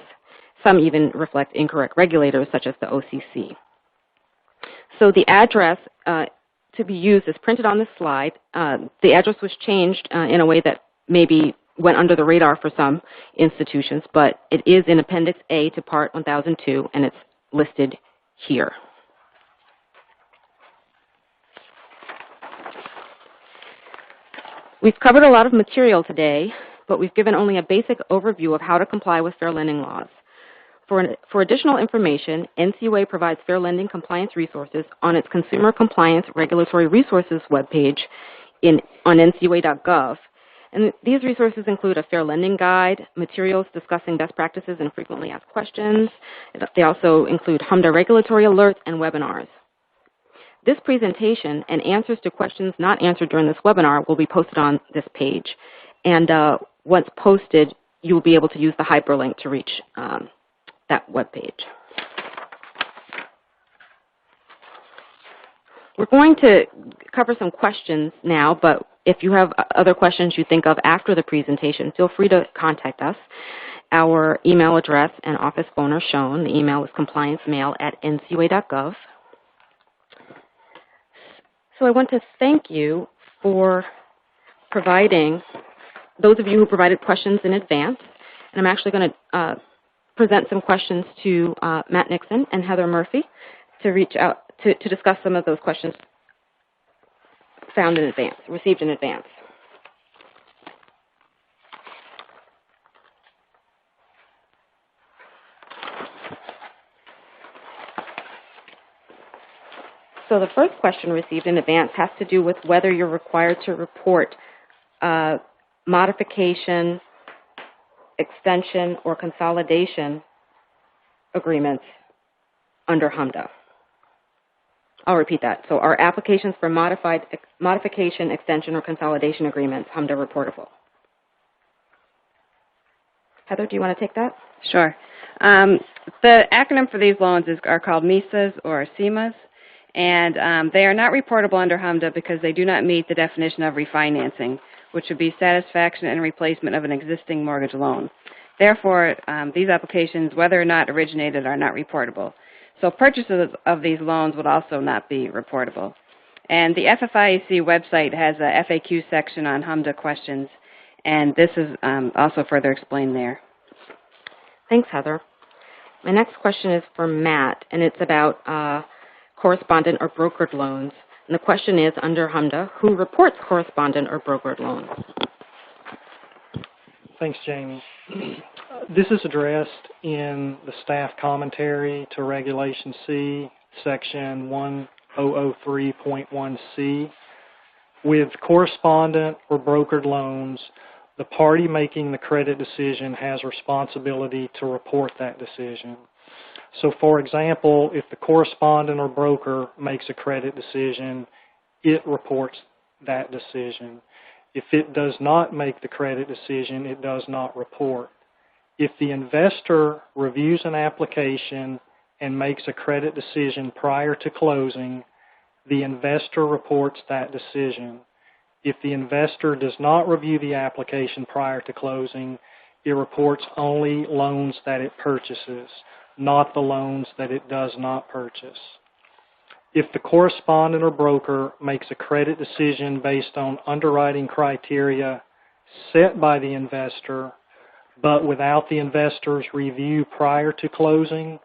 Some even reflect incorrect regulators, such as the OCC. So the address to be used is printed on this slide. The address was changed in a way that maybe went under the radar for some institutions, but it is in Appendix A to Part 1002, and it's listed here. We've covered a lot of material today, but we've given only a basic overview of how to comply with fair lending laws. For additional information, NCUA provides fair lending compliance resources on its Consumer Compliance Regulatory Resources webpage on ncua.gov. And these resources include a fair lending guide, materials discussing best practices and frequently asked questions. They also include HMDA regulatory alerts and webinars. This presentation and answers to questions not answered during this webinar will be posted on this page. And once posted, you will be able to use the hyperlink to reach that webpage. We're going to cover some questions now, but if you have other questions you think of after the presentation, feel free to contact us. Our email address and office phone are shown. The email is compliancemail@ncua.gov. So I want to thank you for providing, those of you who provided questions in advance, and I'm actually going to present some questions to Matt Nixon and Heather Murphy to reach out to discuss some of those questions found in advance, received in advance. So the first question received in advance has to do with whether you're required to report modification, extension, or consolidation agreements under HMDA. I'll repeat that. So are applications for modification, extension, or consolidation agreements HMDA reportable? Heather, do you want to take that? Sure. The acronym for these loans are called MESAs or CEMAs, and they are not reportable under HMDA because they do not meet the definition of refinancing, which would be satisfaction and replacement of an existing mortgage loan. Therefore, these applications, whether or not originated, are not reportable. So purchases of these loans would also not be reportable. And the FFIEC website has a FAQ section on HMDA questions, and this is also further explained there. Thanks, Heather. My next question is for Matt, and it's about correspondent or brokered loans. And the question is, under HMDA, who reports correspondent or brokered loans? Thanks, Jamie. This is addressed in the staff commentary to Regulation C, Section 1003.1c. With correspondent or brokered loans, the party making the credit decision has responsibility to report that decision. So, for example, if the correspondent or broker makes a credit decision, it reports that decision. If it does not make the credit decision, it does not report. If the investor reviews an application and makes a credit decision prior to closing, the investor reports that decision. If the investor does not review the application prior to closing, it reports only loans that it purchases, not the loans that it does not purchase. If the correspondent or broker makes a credit decision based on underwriting criteria set by the investor, but without the investor's review prior to closing,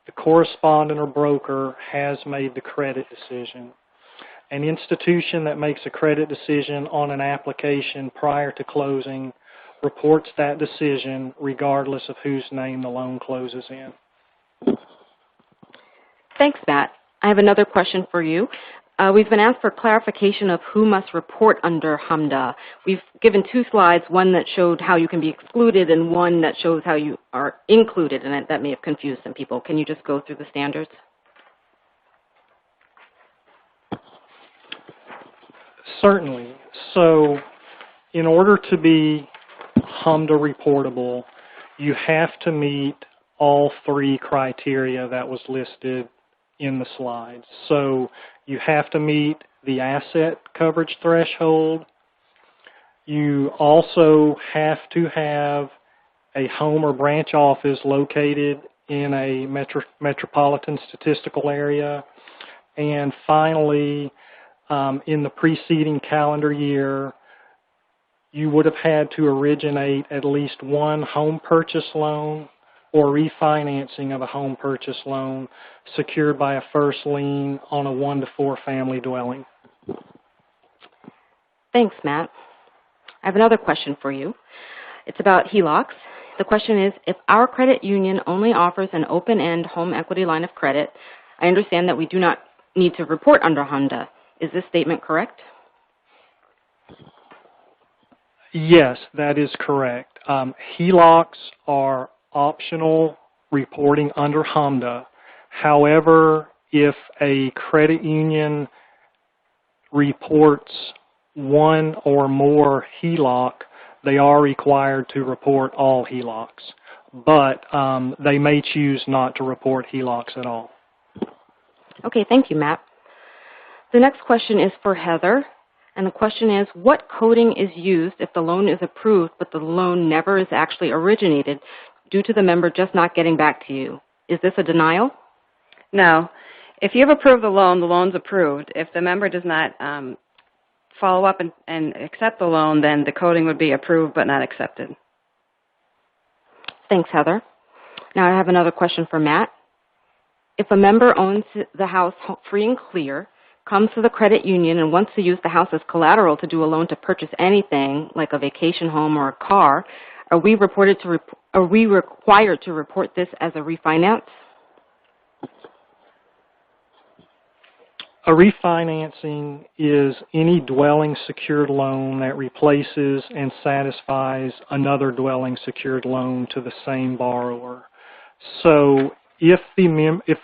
the correspondent or broker has made the credit decision. An institution that makes a credit decision on an application prior to closing reports that decision regardless of whose name the loan closes in. Thanks, Matt. I have another question for you. We've been asked for clarification of who must report under HMDA. We've given two slides, one that showed how you can be excluded and one that shows how you are included, and that may have confused some people. Can you just go through the standards? Certainly. So in order to be HMDA reportable, you have to meet all three criteria that was listed in the slides. So you have to meet the asset coverage threshold. You also have to have a home or branch office located in a metropolitan statistical area. And finally, in the preceding calendar year, you would have had to originate at least one home purchase loan or refinancing of a home purchase loan secured by a first lien on a 1 to 4 family dwelling. Thanks, Matt. I have another question for you. It's about HELOCs. The question is, if our credit union only offers an open-end home equity line of credit, I understand that we do not need to report under HMDA. Is this statement correct? Yes, that is correct. HELOCs are optional reporting under HMDA. However, if a credit union reports one or more HELOC, they are required to report all HELOCs. But they may choose not to report HELOCs at all. Okay, thank you, Matt. The next question is for Heather, and the question is, what coding is used if the loan is approved but the loan never is actually originated due to the member just not getting back to you? Is this a denial? No. If you've approved the loan's approved. If the member does not follow up and accept the loan, then the coding would be approved but not accepted. Thanks, Heather. Now I have another question for Matt. If a member owns the house free and clear, comes to the credit union and wants to use the house as collateral to do a loan to purchase anything, like a vacation home or a car, are we required to report this as a refinance? A refinancing is any dwelling secured loan that replaces and satisfies another dwelling secured loan to the same borrower. So if the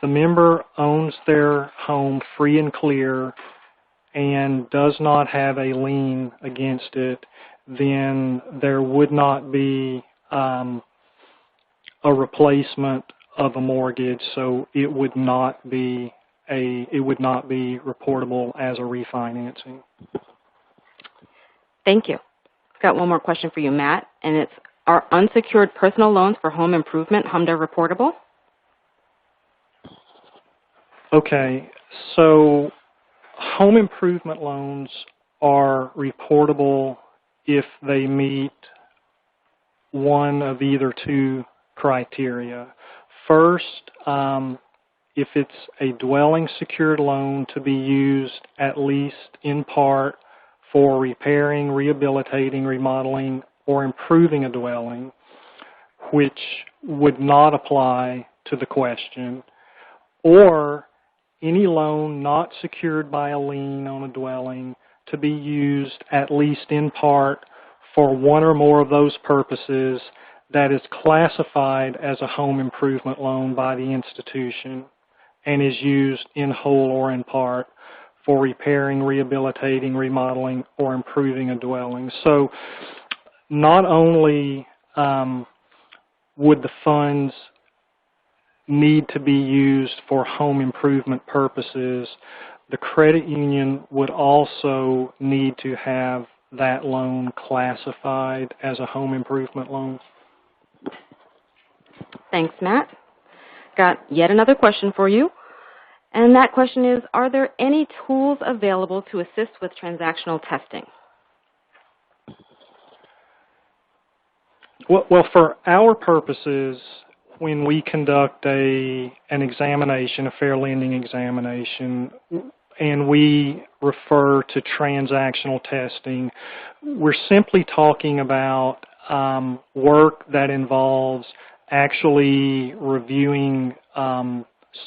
member owns their home free and clear and does not have a lien against it, then there would not be a replacement of a mortgage, so it would not be reportable as a refinancing. Thank you. I've got one more question for you, Matt, and it's, are unsecured personal loans for home improvement HMDA reportable? Okay, so home improvement loans are reportable if they meet one of either two criteria. First, if it's a dwelling secured loan to be used at least in part for repairing, rehabilitating, remodeling, or improving a dwelling, which would not apply to the question, or any loan not secured by a lien on a dwelling to be used at least in part for one or more of those purposes that is classified as a home improvement loan by the institution and is used in whole or in part for repairing, rehabilitating, remodeling, or improving a dwelling. So not only would the funds need to be used for home improvement purposes, the credit union would also need to have that loan classified as a home improvement loan. Thanks, Matt. Got yet another question for you. And that question is, are there any tools available to assist with transactional testing? Well, for our purposes, when we conduct an examination, a fair lending examination, and we refer to transactional testing, we're simply talking about work that involves actually reviewing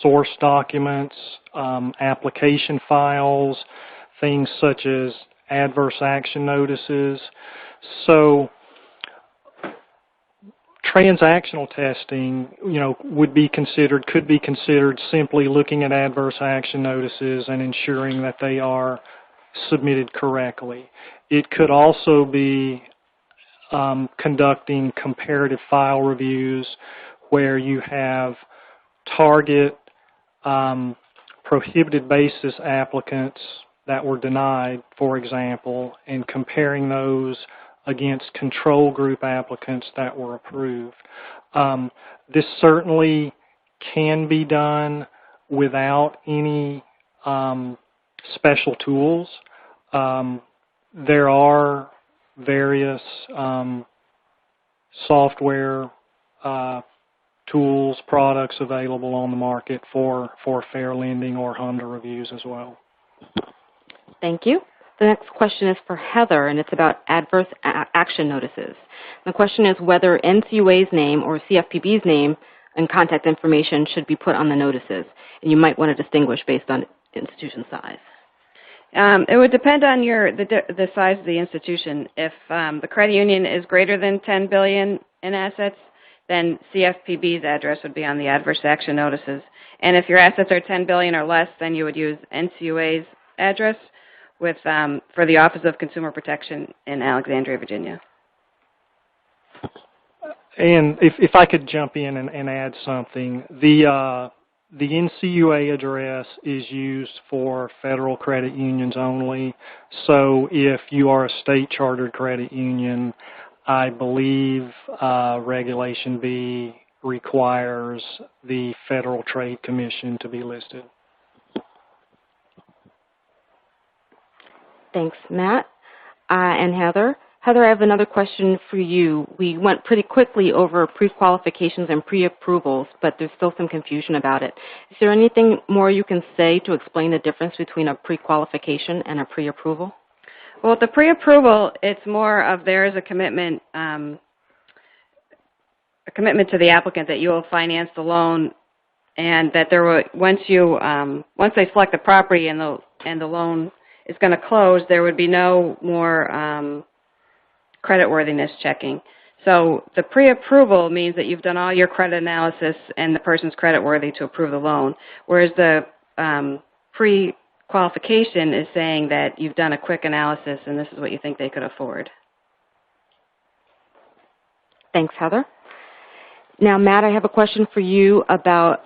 source documents, application files, things such as adverse action notices. So transactional testing, could be considered simply looking at adverse action notices and ensuring that they are submitted correctly. It could also be conducting comparative file reviews where you have target prohibited basis applicants that were denied, for example, and comparing those against control group applicants that were approved. This certainly can be done without any special tools. There are various software tools, products available on the market for fair lending or HMDA reviews as well. Thank you. The next question is for Heather, and it's about adverse action notices. The question is whether NCUA's name or CFPB's name and contact information should be put on the notices, and you might want to distinguish based on institution size. It would depend on the size of the institution. If the credit union is greater than $10 billion in assets, then CFPB's address would be on the adverse action notices. And if your assets are $10 billion or less, then you would use NCUA's address for the Office of Consumer Protection in Alexandria, Virginia. And if I could jump in and add something, the NCUA address is used for federal credit unions only. So if you are a state chartered credit union, I believe Regulation B requires the Federal Trade Commission to be listed. Thanks, Matt. And Heather. Heather, I have another question for you. We went pretty quickly over pre-qualifications and pre-approvals, but there's still some confusion about it. Is there anything more you can say to explain the difference between a pre-qualification and a pre-approval? Well, the pre-approval, it's more of there is a commitment to the applicant that you will finance the loan, and that once they select the property and the loan is going to close, there would be no more creditworthiness checking. So the pre-approval means that you've done all your credit analysis and the person's creditworthy to approve the loan, whereas the pre-qualification is saying that you've done a quick analysis and this is what you think they could afford. Thanks, Heather. Now, Matt, I have a question for you about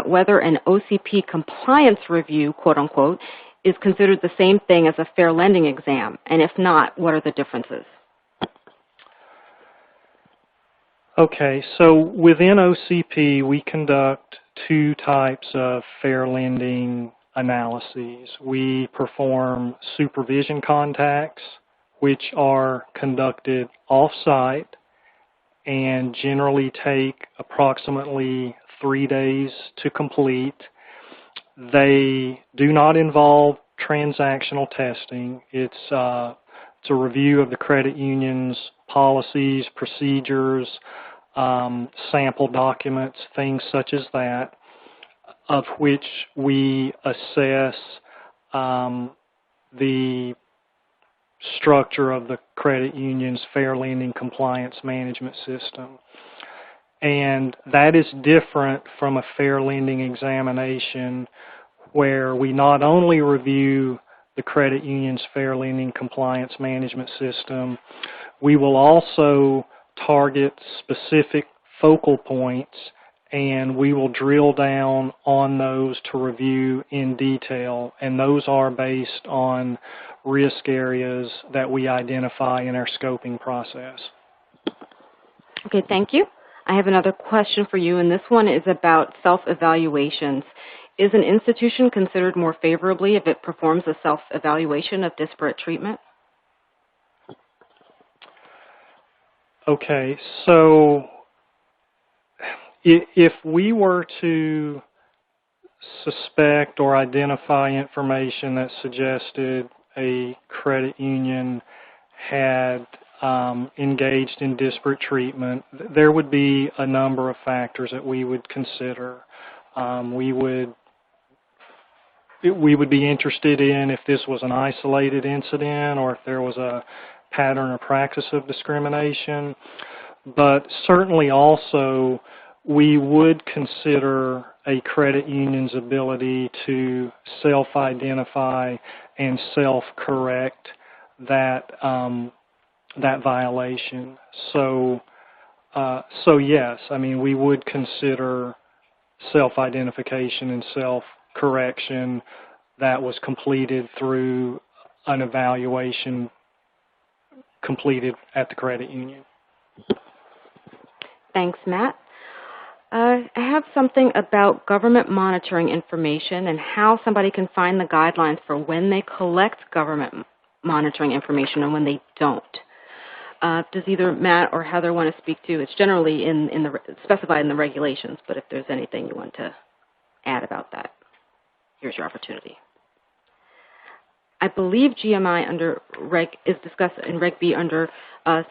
whether an OCP compliance review, quote unquote, is considered the same thing as a fair lending exam, and if not, what are the differences? Okay, so within OCP, we conduct two types of fair lending analyses. We perform supervision contacts, which are conducted off-site and generally take approximately 3 days to complete. They do not involve transactional testing. It's a review of the credit union's policies, procedures, sample documents, things such as that, of which we assess the structure of the credit union's fair lending compliance management system. And that is different from a fair lending examination where we not only review the credit union's fair lending compliance management system, we will also target specific focal points and we will drill down on those to review in detail, and those are based on risk areas that we identify in our scoping process. Okay, thank you. I have another question for you, and this one is about self-evaluations. Is an institution considered more favorably if it performs a self-evaluation of disparate treatment? Okay, so if we were to suspect or identify information that suggested a credit union had engaged in disparate treatment, there would be a number of factors that we would consider. We would be interested in if this was an isolated incident or if there was a pattern or practice of discrimination, but certainly also we would consider a credit union's ability to self-identify and self-correct that that violation. So yes, I mean, we would consider self-identification and self-correction that was completed through an evaluation completed at the credit union. Thanks, Matt. I have something about government monitoring information and how somebody can find the guidelines for when they collect government monitoring information and when they don't. Does either Matt or Heather want to speak to? It's generally specified in the regulations, but if there's anything you want to add about that, here's your opportunity. I believe GMI is discussed in Reg B under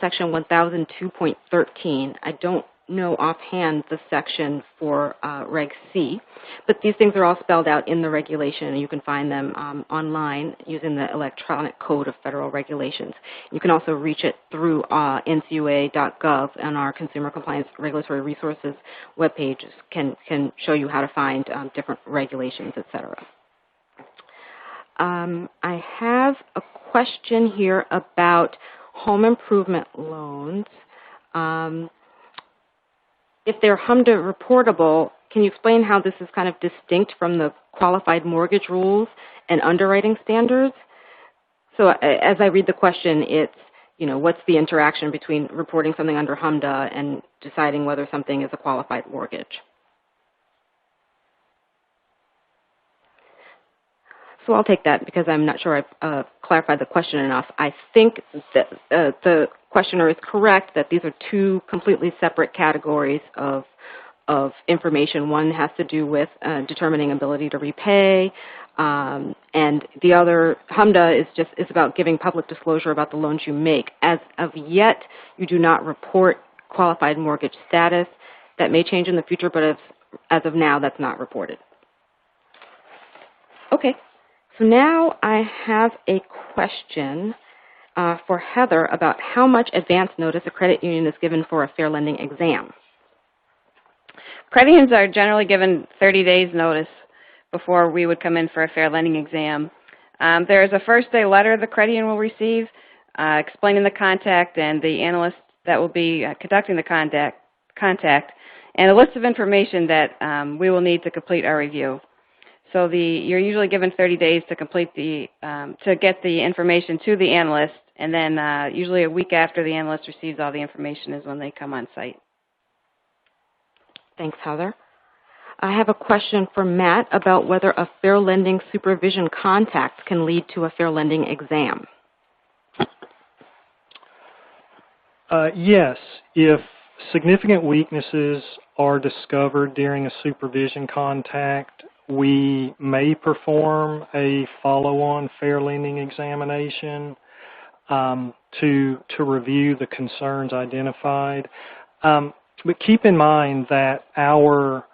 Section 1002.13. I don't know offhand the section for Reg C, but these things are all spelled out in the regulation, and you can find them online using the electronic code of federal regulations. You can also reach it through NCUA.gov, and our Consumer Compliance Regulatory Resources webpage can show you how to find different regulations, etc. I have a question here about home improvement loans. If they're HMDA reportable, can you explain how this is kind of distinct from the qualified mortgage rules and underwriting standards? So as I read the question, it's, what's the interaction between reporting something under HMDA and deciding whether something is a qualified mortgage? So I'll take that because I'm not sure I've clarified the question enough. I think that the questioner is correct that these are two completely separate categories of information. One has to do with determining ability to repay, and the other, HMDA, is about giving public disclosure about the loans you make. As of yet, you do not report qualified mortgage status. That may change in the future, but as of now, that's not reported. Okay. So now I have a question for Heather about how much advance notice a credit union is given for a fair lending exam. Credit unions are generally given 30 days notice before we would come in for a fair lending exam. There is a first day letter the credit union will receive explaining the contact and the analyst that will be conducting the contact, and a list of information that we will need to complete our review. So you're usually given 30 days to complete to get the information to the analyst, and then usually a week after the analyst receives all the information is when they come on site. Thanks, Heather. I have a question for Matt about whether a fair lending supervision contact can lead to a fair lending exam. Yes, if significant weaknesses are discovered during a supervision contact, we may perform a follow-on fair lending examination to review the concerns identified. But keep in mind that our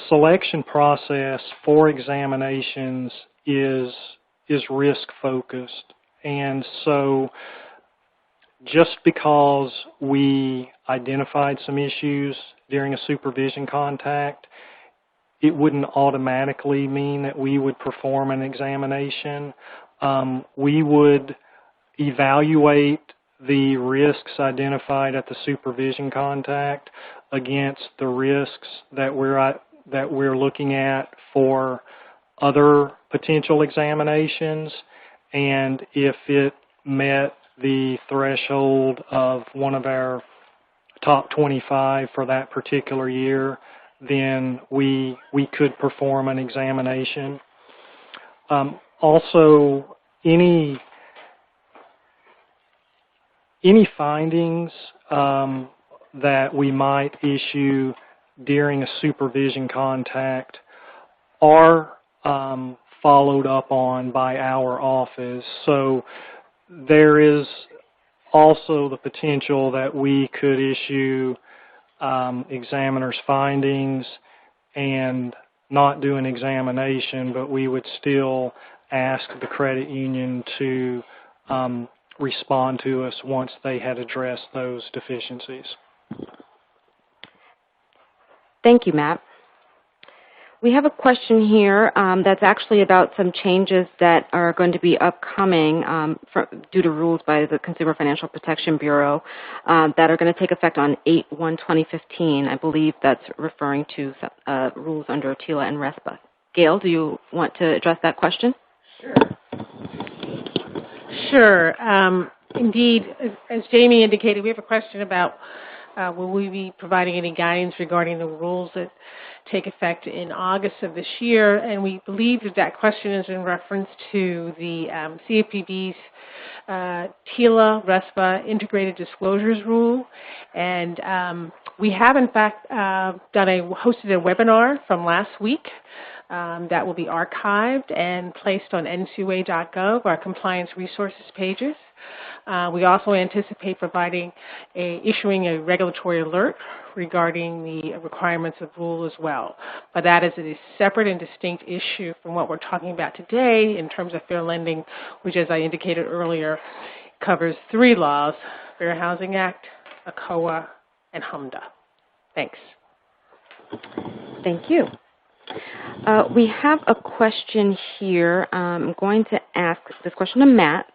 selection process for examinations is risk-focused. And so just because we identified some issues during a supervision contact, it wouldn't automatically mean that we would perform an examination. We would evaluate the risks identified at the supervision contact against the risks that we're looking at for other potential examinations, and if it met the threshold of one of our top 25 for that particular year, then we could perform an examination. Also, any findings that we might issue during a supervision contact are followed up on by our office. So there is also the potential that we could issue examiner's findings and not do an examination, but we would still ask the credit union to respond to us once they had addressed those deficiencies. Thank you, Matt. We have a question here that's actually about some changes that are going to be upcoming due to rules by the Consumer Financial Protection Bureau that are going to take effect on 8/1/2015. I believe that's referring to rules under TILA and RESPA. Gail, do you want to address that question? Sure. Indeed, as Jamie indicated, we have a question about will we be providing any guidance regarding the rules that take effect in August of this year, and we believe that question is in reference to the CFPB's TILA, RESPA Integrated Disclosures Rule, and we have in fact hosted a webinar from last week that will be archived and placed on NCUA.gov, our compliance resources pages. We also anticipate issuing a regulatory alert regarding the requirements of rule as well. But that is a separate and distinct issue from what we're talking about today in terms of fair lending, which, as I indicated earlier, covers 3 laws: Fair Housing Act, ECOA, and HMDA. Thanks. Thank you. We have a question here. I'm going to ask this question to Matt.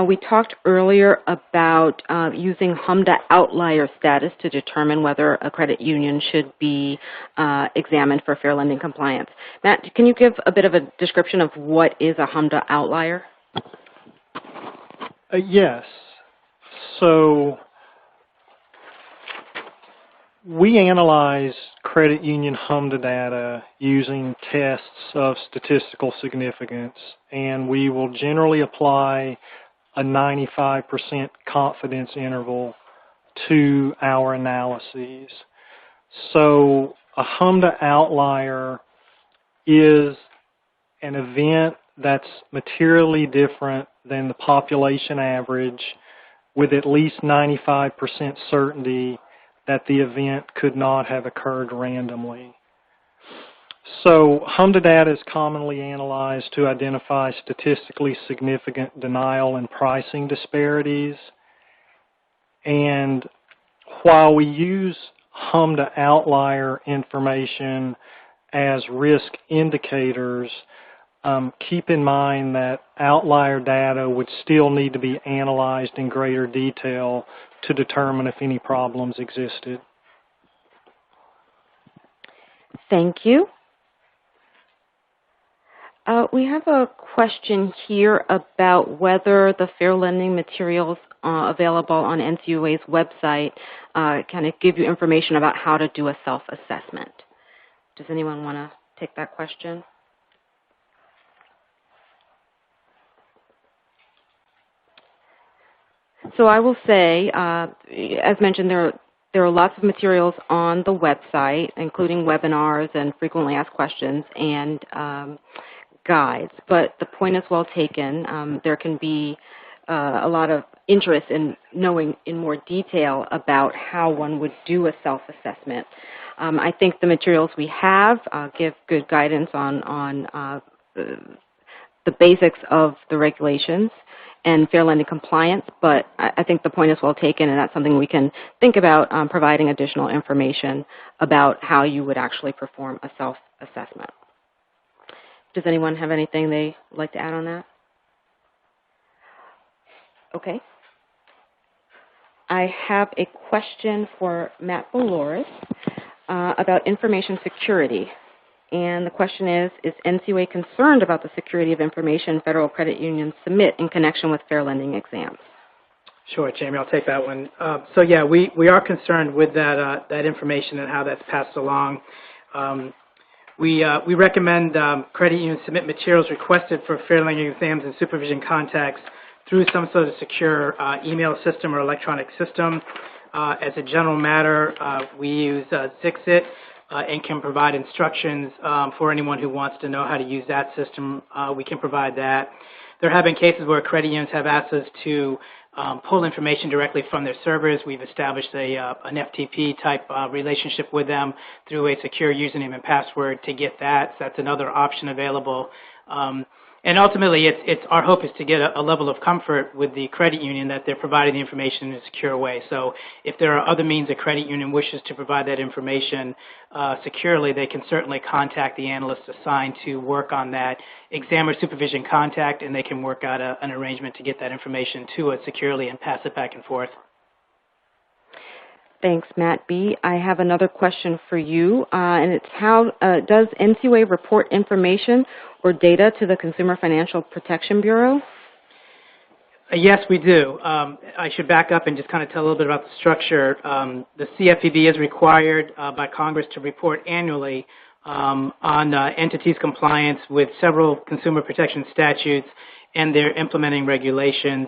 We talked earlier about using HMDA outlier status to determine whether a credit union should be examined for fair lending compliance. Matt, can you give a bit of a description of what is a HMDA outlier? Yes. So we analyze credit union HMDA data using tests of statistical significance, and we will generally apply a 95% confidence interval to our analyses. So a HMDA outlier is an event that's materially different than the population average with at least 95% certainty that the event could not have occurred randomly. So HMDA data is commonly analyzed to identify statistically significant denial and pricing disparities. And while we use HMDA outlier information as risk indicators, keep in mind that outlier data would still need to be analyzed in greater detail to determine if any problems existed. Thank you. We have a question here about whether the fair lending materials available on NCUA's website kind of give you information about how to do a self-assessment. Does anyone want to take that question? So I will say, as mentioned, there are lots of materials on the website, including webinars and frequently asked questions and guides. But the point is well taken. There can be a lot of interest in knowing in more detail about how one would do a self-assessment. I think the materials we have give good guidance on the basics of the regulations and fair lending compliance, but I think the point is well taken, and that's something we can think about providing additional information about how you would actually perform a self-assessment. Does anyone have anything they'd like to add on that? Okay. I have a question for Matt Boloris about information security. And the question is NCUA concerned about the security of information federal credit unions submit in connection with fair lending exams? Sure, Jamie, I'll take that one. So yeah, we are concerned with that information and how that's passed along. We recommend credit unions submit materials requested for fair lending exams and supervision contacts through some sort of secure email system or electronic system. As a general matter, we use Zixit and can provide instructions for anyone who wants to know how to use that system. We can provide that. There have been cases where credit unions have asked us to pull information directly from their servers. We've established an FTP type relationship with them through a secure username and password to get that. So that's another option available. And ultimately, it's our hope is to get a level of comfort with the credit union that they're providing the information in a secure way. So if there are other means a credit union wishes to provide that information securely, they can certainly contact the analyst assigned to work on that exam or supervision contact, and they can work out an arrangement to get that information to it securely and pass it back and forth. Thanks, Matt B. I have another question for you, and it's how does NCUA report information or data to the Consumer Financial Protection Bureau? Yes, we do. I should back up and just kind of tell a little bit about the structure. The CFPB is required by Congress to report annually on entities' compliance with several consumer protection statutes and their implementing regulations.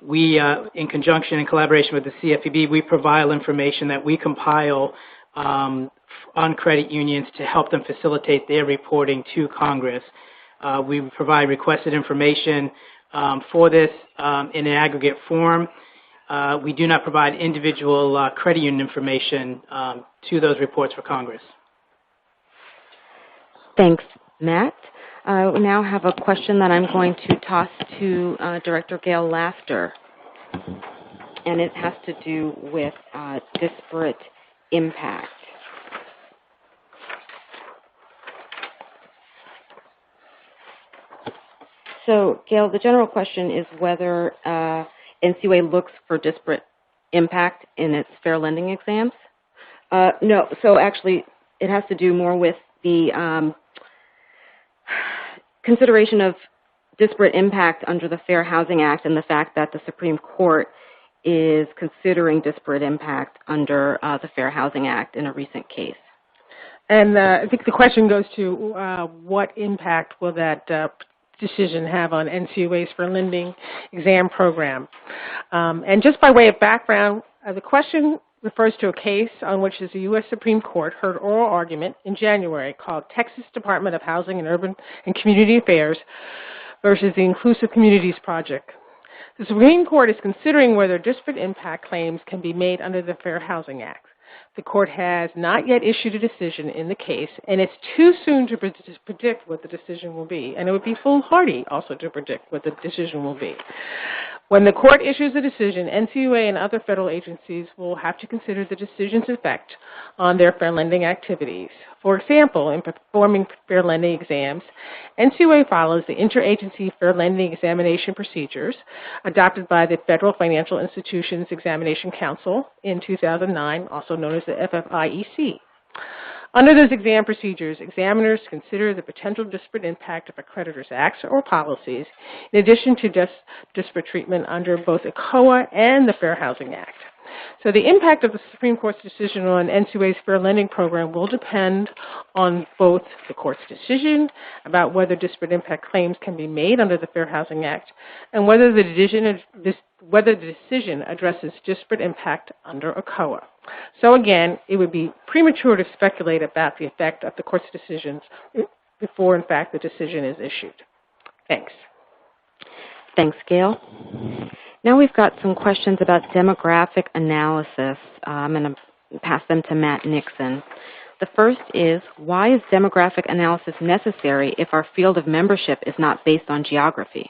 We, in conjunction and collaboration with the CFPB, we provide information that we compile on credit unions to help them facilitate their reporting to Congress. We provide requested information for this in an aggregate form. We do not provide individual credit union information to those reports for Congress. Thanks, Matt. We now have a question that I'm going to toss to Director Gail Laughter, and it has to do with disparate impact. So, Gail, the general question is whether NCUA looks for disparate impact in its fair lending exams. No, so actually it has to do more with the consideration of disparate impact under the Fair Housing Act and the fact that the Supreme Court is considering disparate impact under the Fair Housing Act in a recent case. And I think the question goes to what impact will that decision have on NCUA's fair lending exam program. And just by way of background, the question refers to a case on which the U.S. Supreme Court heard oral argument in January called Texas Department of Housing and Urban and Community Affairs versus the Inclusive Communities Project. The Supreme Court is considering whether disparate impact claims can be made under the Fair Housing Act. The court has not yet issued a decision in the case, and it's too soon to predict what the decision will be, and it would be foolhardy also to predict what the decision will be. When the court issues a decision, NCUA and other federal agencies will have to consider the decision's effect on their fair lending activities. For example, in performing fair lending exams, NCUA follows the Interagency Fair Lending Examination Procedures adopted by the Federal Financial Institutions Examination Council in 2009, also known as the FFIEC. Under those exam procedures, examiners consider the potential disparate impact of a creditor's acts or policies, in addition to disparate treatment under both ECOA and the Fair Housing Act. So the impact of the Supreme Court's decision on NCUA's fair lending program will depend on both the court's decision about whether disparate impact claims can be made under the Fair Housing Act and whether the decision addresses disparate impact under ECOA. So again, it would be premature to speculate about the effect of the court's decisions before, in fact, the decision is issued. Thanks. Thanks, Gail. Now we've got some questions about demographic analysis. I'm going to pass them to Matt Nixon. The first is, why is demographic analysis necessary if our field of membership is not based on geography?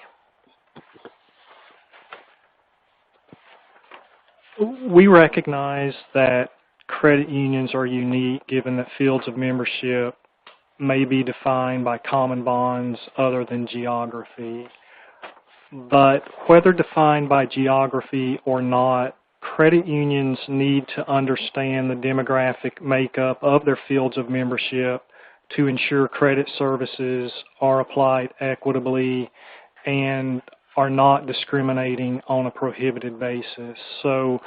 We recognize that credit unions are unique given that fields of membership may be defined by common bonds other than geography. But whether defined by geography or not, credit unions need to understand the demographic makeup of their fields of membership to ensure credit services are applied equitably and are not discriminating on a prohibited basis. So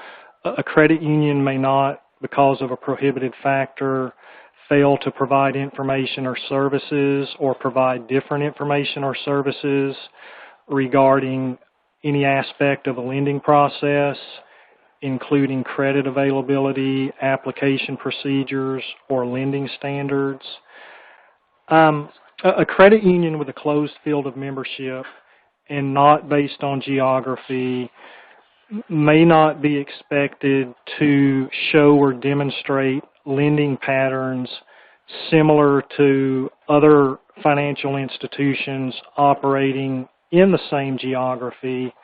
a credit union may not, because of a prohibited factor, fail to provide information or services or provide different information or services regarding any aspect of the lending process, including credit availability, application procedures, or lending standards. A credit union with a closed field of membership and not based on geography may not be expected to show or demonstrate lending patterns similar to other financial institutions operating in the same geography,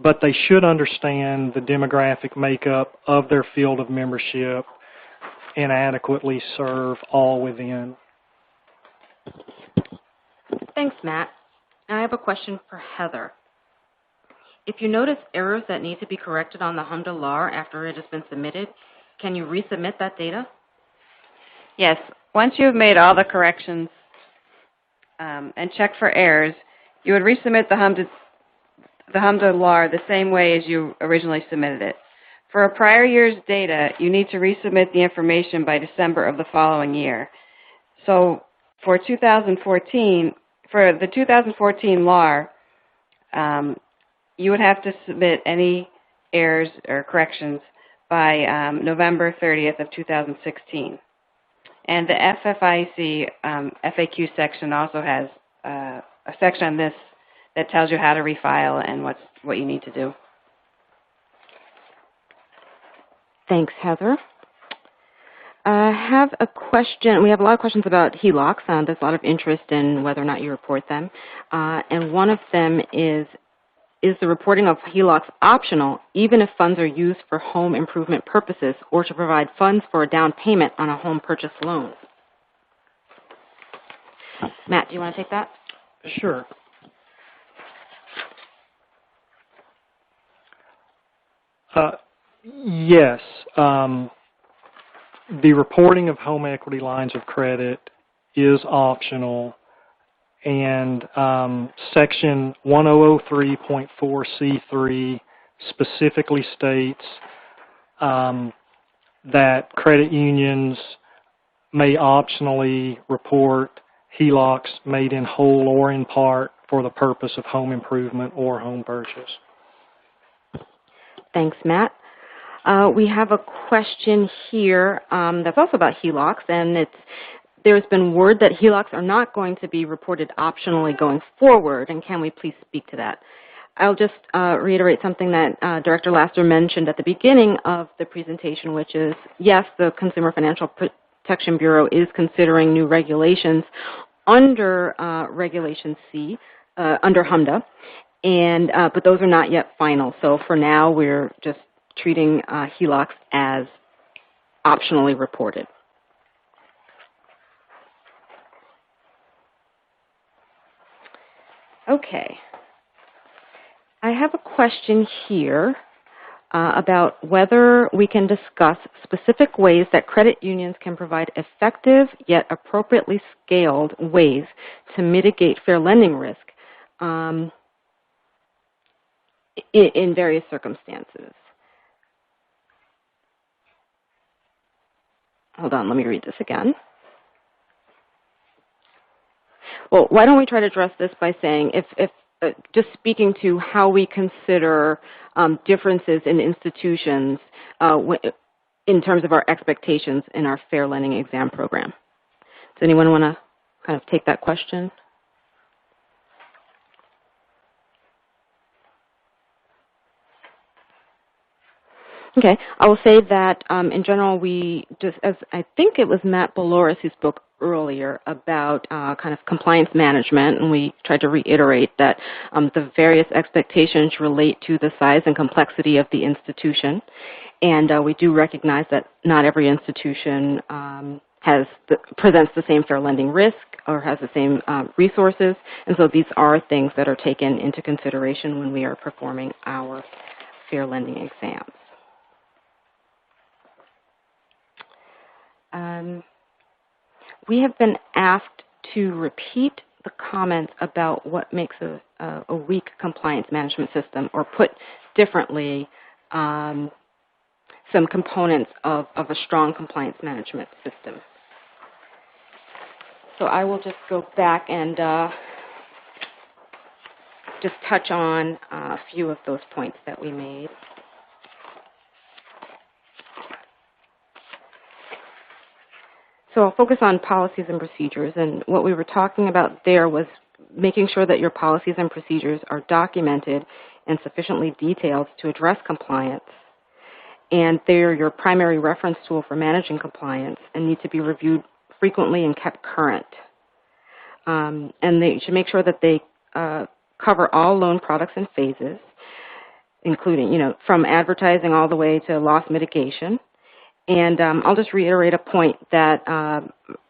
but they should understand the demographic makeup of their field of membership and adequately serve all within. Thanks, Matt. Now I have a question for Heather. If you notice errors that need to be corrected on the HMDA LAR after it has been submitted, can you resubmit that data? Yes. Once you've made all the corrections and checked for errors, you would resubmit the HMDA LAR the same way as you originally submitted it. For a prior year's data, you need to resubmit the information by December of the following year. So for the 2014 LAR, you would have to submit any errors or corrections by November 30th of 2016. And the FFIEC FAQ section also has a section on this that tells you how to refile and what you need to do. Thanks, Heather. I have a question. We have a lot of questions about HELOCs. There's a lot of interest in whether or not you report them. And one of them is the reporting of HELOCs optional even if funds are used for home improvement purposes or to provide funds for a down payment on a home purchase loan? Matt, do you want to take that? Sure. Yes. The reporting of home equity lines of credit is optional, and Section 1003.4C3 specifically states that credit unions may optionally report HELOCs made in whole or in part for the purpose of home improvement or home purchase. Thanks, Matt. We have a question here that's also about HELOCs, and there's been word that HELOCs are not going to be reported optionally going forward, and can we please speak to that? I'll just reiterate something that Director Laster mentioned at the beginning of the presentation, which is, yes, the Consumer Financial Protection Bureau is considering new regulations under Regulation C, under HMDA, but those are not yet final. So for now, we're just treating HELOCs as optionally reported. Okay. I have a question here about whether we can discuss specific ways that credit unions can provide effective yet appropriately scaled ways to mitigate fair lending risk in various circumstances. Hold on, let me read this again. Well, why don't we try to address this by saying, just speaking to how we consider differences in institutions in terms of our expectations in our fair lending exam program. Does anyone want to kind of take that question? Okay, I will say that in general, we just, as I think it was Matt Boloris who spoke earlier about kind of compliance management, and we tried to reiterate that the various expectations relate to the size and complexity of the institution, and we do recognize that not every institution presents the same fair lending risk or has the same resources, and so these are things that are taken into consideration when we are performing our fair lending exams. We have been asked to repeat the comments about what makes a weak compliance management system, or put differently, some components of a strong compliance management system. So I will just go back and just touch on a few of those points that we made. So I'll focus on policies and procedures, and what we were talking about there was making sure that your policies and procedures are documented and sufficiently detailed to address compliance, and they're your primary reference tool for managing compliance and need to be reviewed frequently and kept current. And they should make sure that they cover all loan products and phases, including, from advertising all the way to loss mitigation. And I'll just reiterate a point that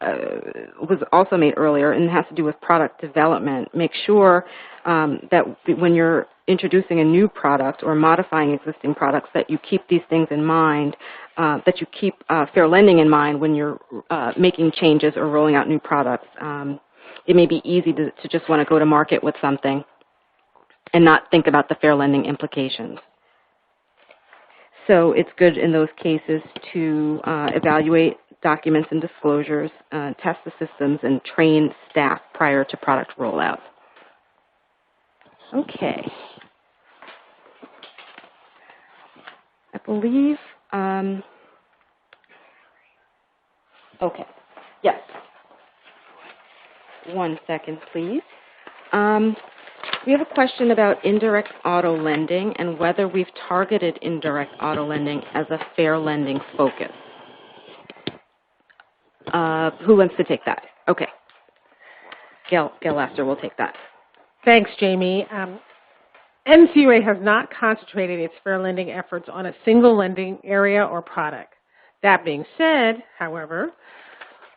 was also made earlier, and it has to do with product development. Make sure that when you're introducing a new product or modifying existing products, that you keep these things in mind, that you keep fair lending in mind when you're making changes or rolling out new products. It may be easy to just want to go to market with something and not think about the fair lending implications. So it's good in those cases to evaluate documents and disclosures, test the systems, and train staff prior to product rollout. Okay. I believe, okay, yes. 1 second, please. We have a question about indirect auto lending and whether we've targeted indirect auto lending as a fair lending focus. Who wants to take that? Okay. Gail Laster will take that. Thanks, Jamie. NCUA has not concentrated its fair lending efforts on a single lending area or product. That being said, however,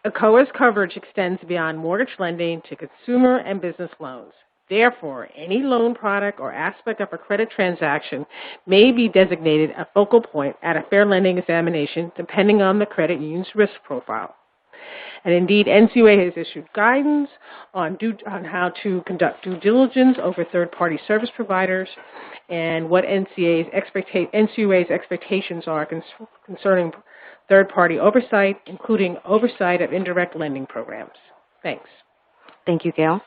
ECOA's coverage extends beyond mortgage lending to consumer and business loans. Therefore, any loan product or aspect of a credit transaction may be designated a focal point at a fair lending examination depending on the credit union's risk profile. And indeed, NCUA has issued guidance on how to conduct due diligence over third-party service providers and what NCUA's expectations are concerning third-party oversight, including oversight of indirect lending programs. Thanks. Thank you, Gail.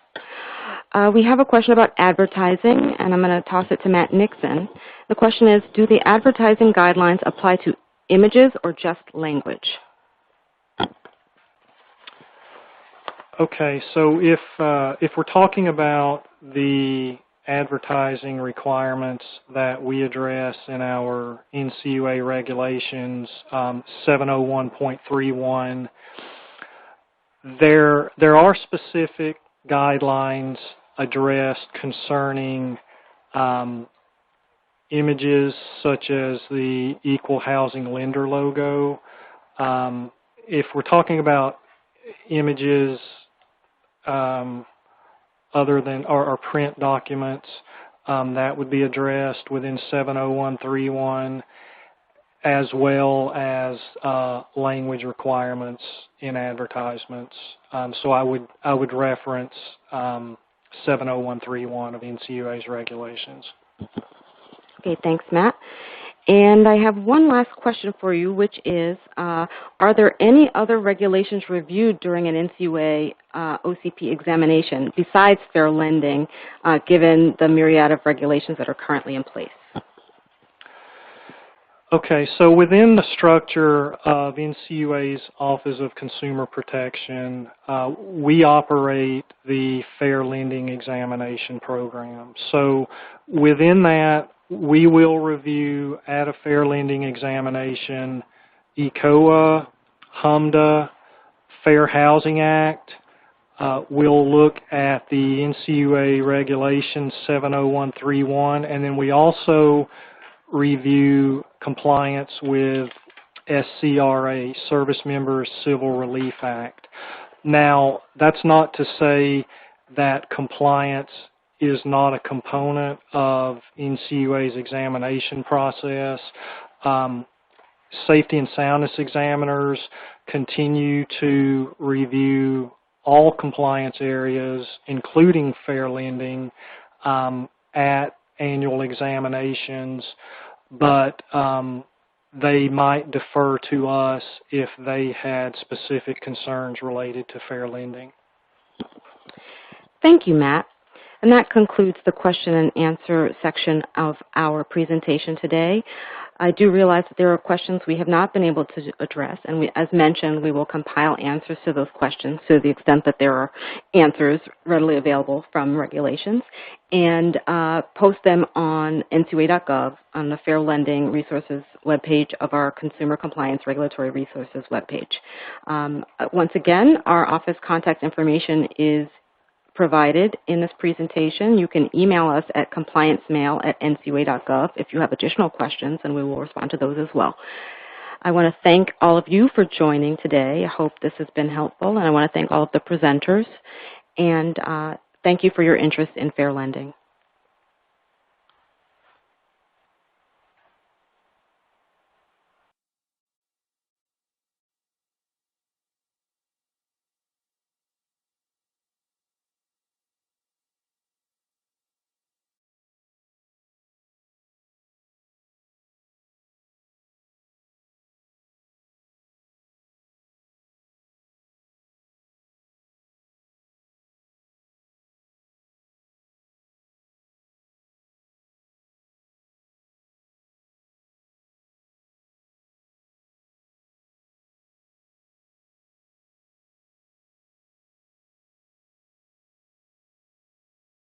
We have a question about advertising, and I'm going to toss it to Matt Nixon. The question is, do the advertising guidelines apply to images or just language? Okay, so if we're talking about the advertising requirements that we address in our NCUA regulations, 701.31, there are specific guidelines addressed concerning images such as the Equal Housing Lender logo. If we're talking about images other than our print documents, that would be addressed within 70131, as well as language requirements in advertisements. So I would reference 70131 of NCUA's regulations. Okay, thanks, Matt. And I have one last question for you, which is, are there any other regulations reviewed during an NCUA OCP examination besides fair lending, given the myriad of regulations that are currently in place? Okay, so within the structure of NCUA's Office of Consumer Protection, we operate the Fair Lending Examination Program. So within that we will review at a fair lending examination ECOA, HMDA, Fair Housing Act. We'll look at the NCUA Regulation 70131, and then we also review compliance with SCRA, Service Members Civil Relief Act. Now, that's not to say that compliance is not a component of NCUA's examination process. Safety and soundness examiners continue to review all compliance areas, including fair lending, at annual examinations, but they might defer to us if they had specific concerns related to fair lending. Thank you, Matt. And that concludes the question and answer section of our presentation today. I do realize that there are questions we have not been able to address, and as mentioned, we will compile answers to those questions to the extent that there are answers readily available from regulations, and post them on ncua.gov on the Fair Lending Resources webpage of our Consumer Compliance Regulatory Resources webpage. Once again, our office contact information is provided in this presentation. You can email us at compliancemail@ncua.gov if you have additional questions, and we will respond to those as well. I want to thank all of you for joining today. I hope this has been helpful, and I want to thank all of the presenters, and thank you for your interest in fair lending.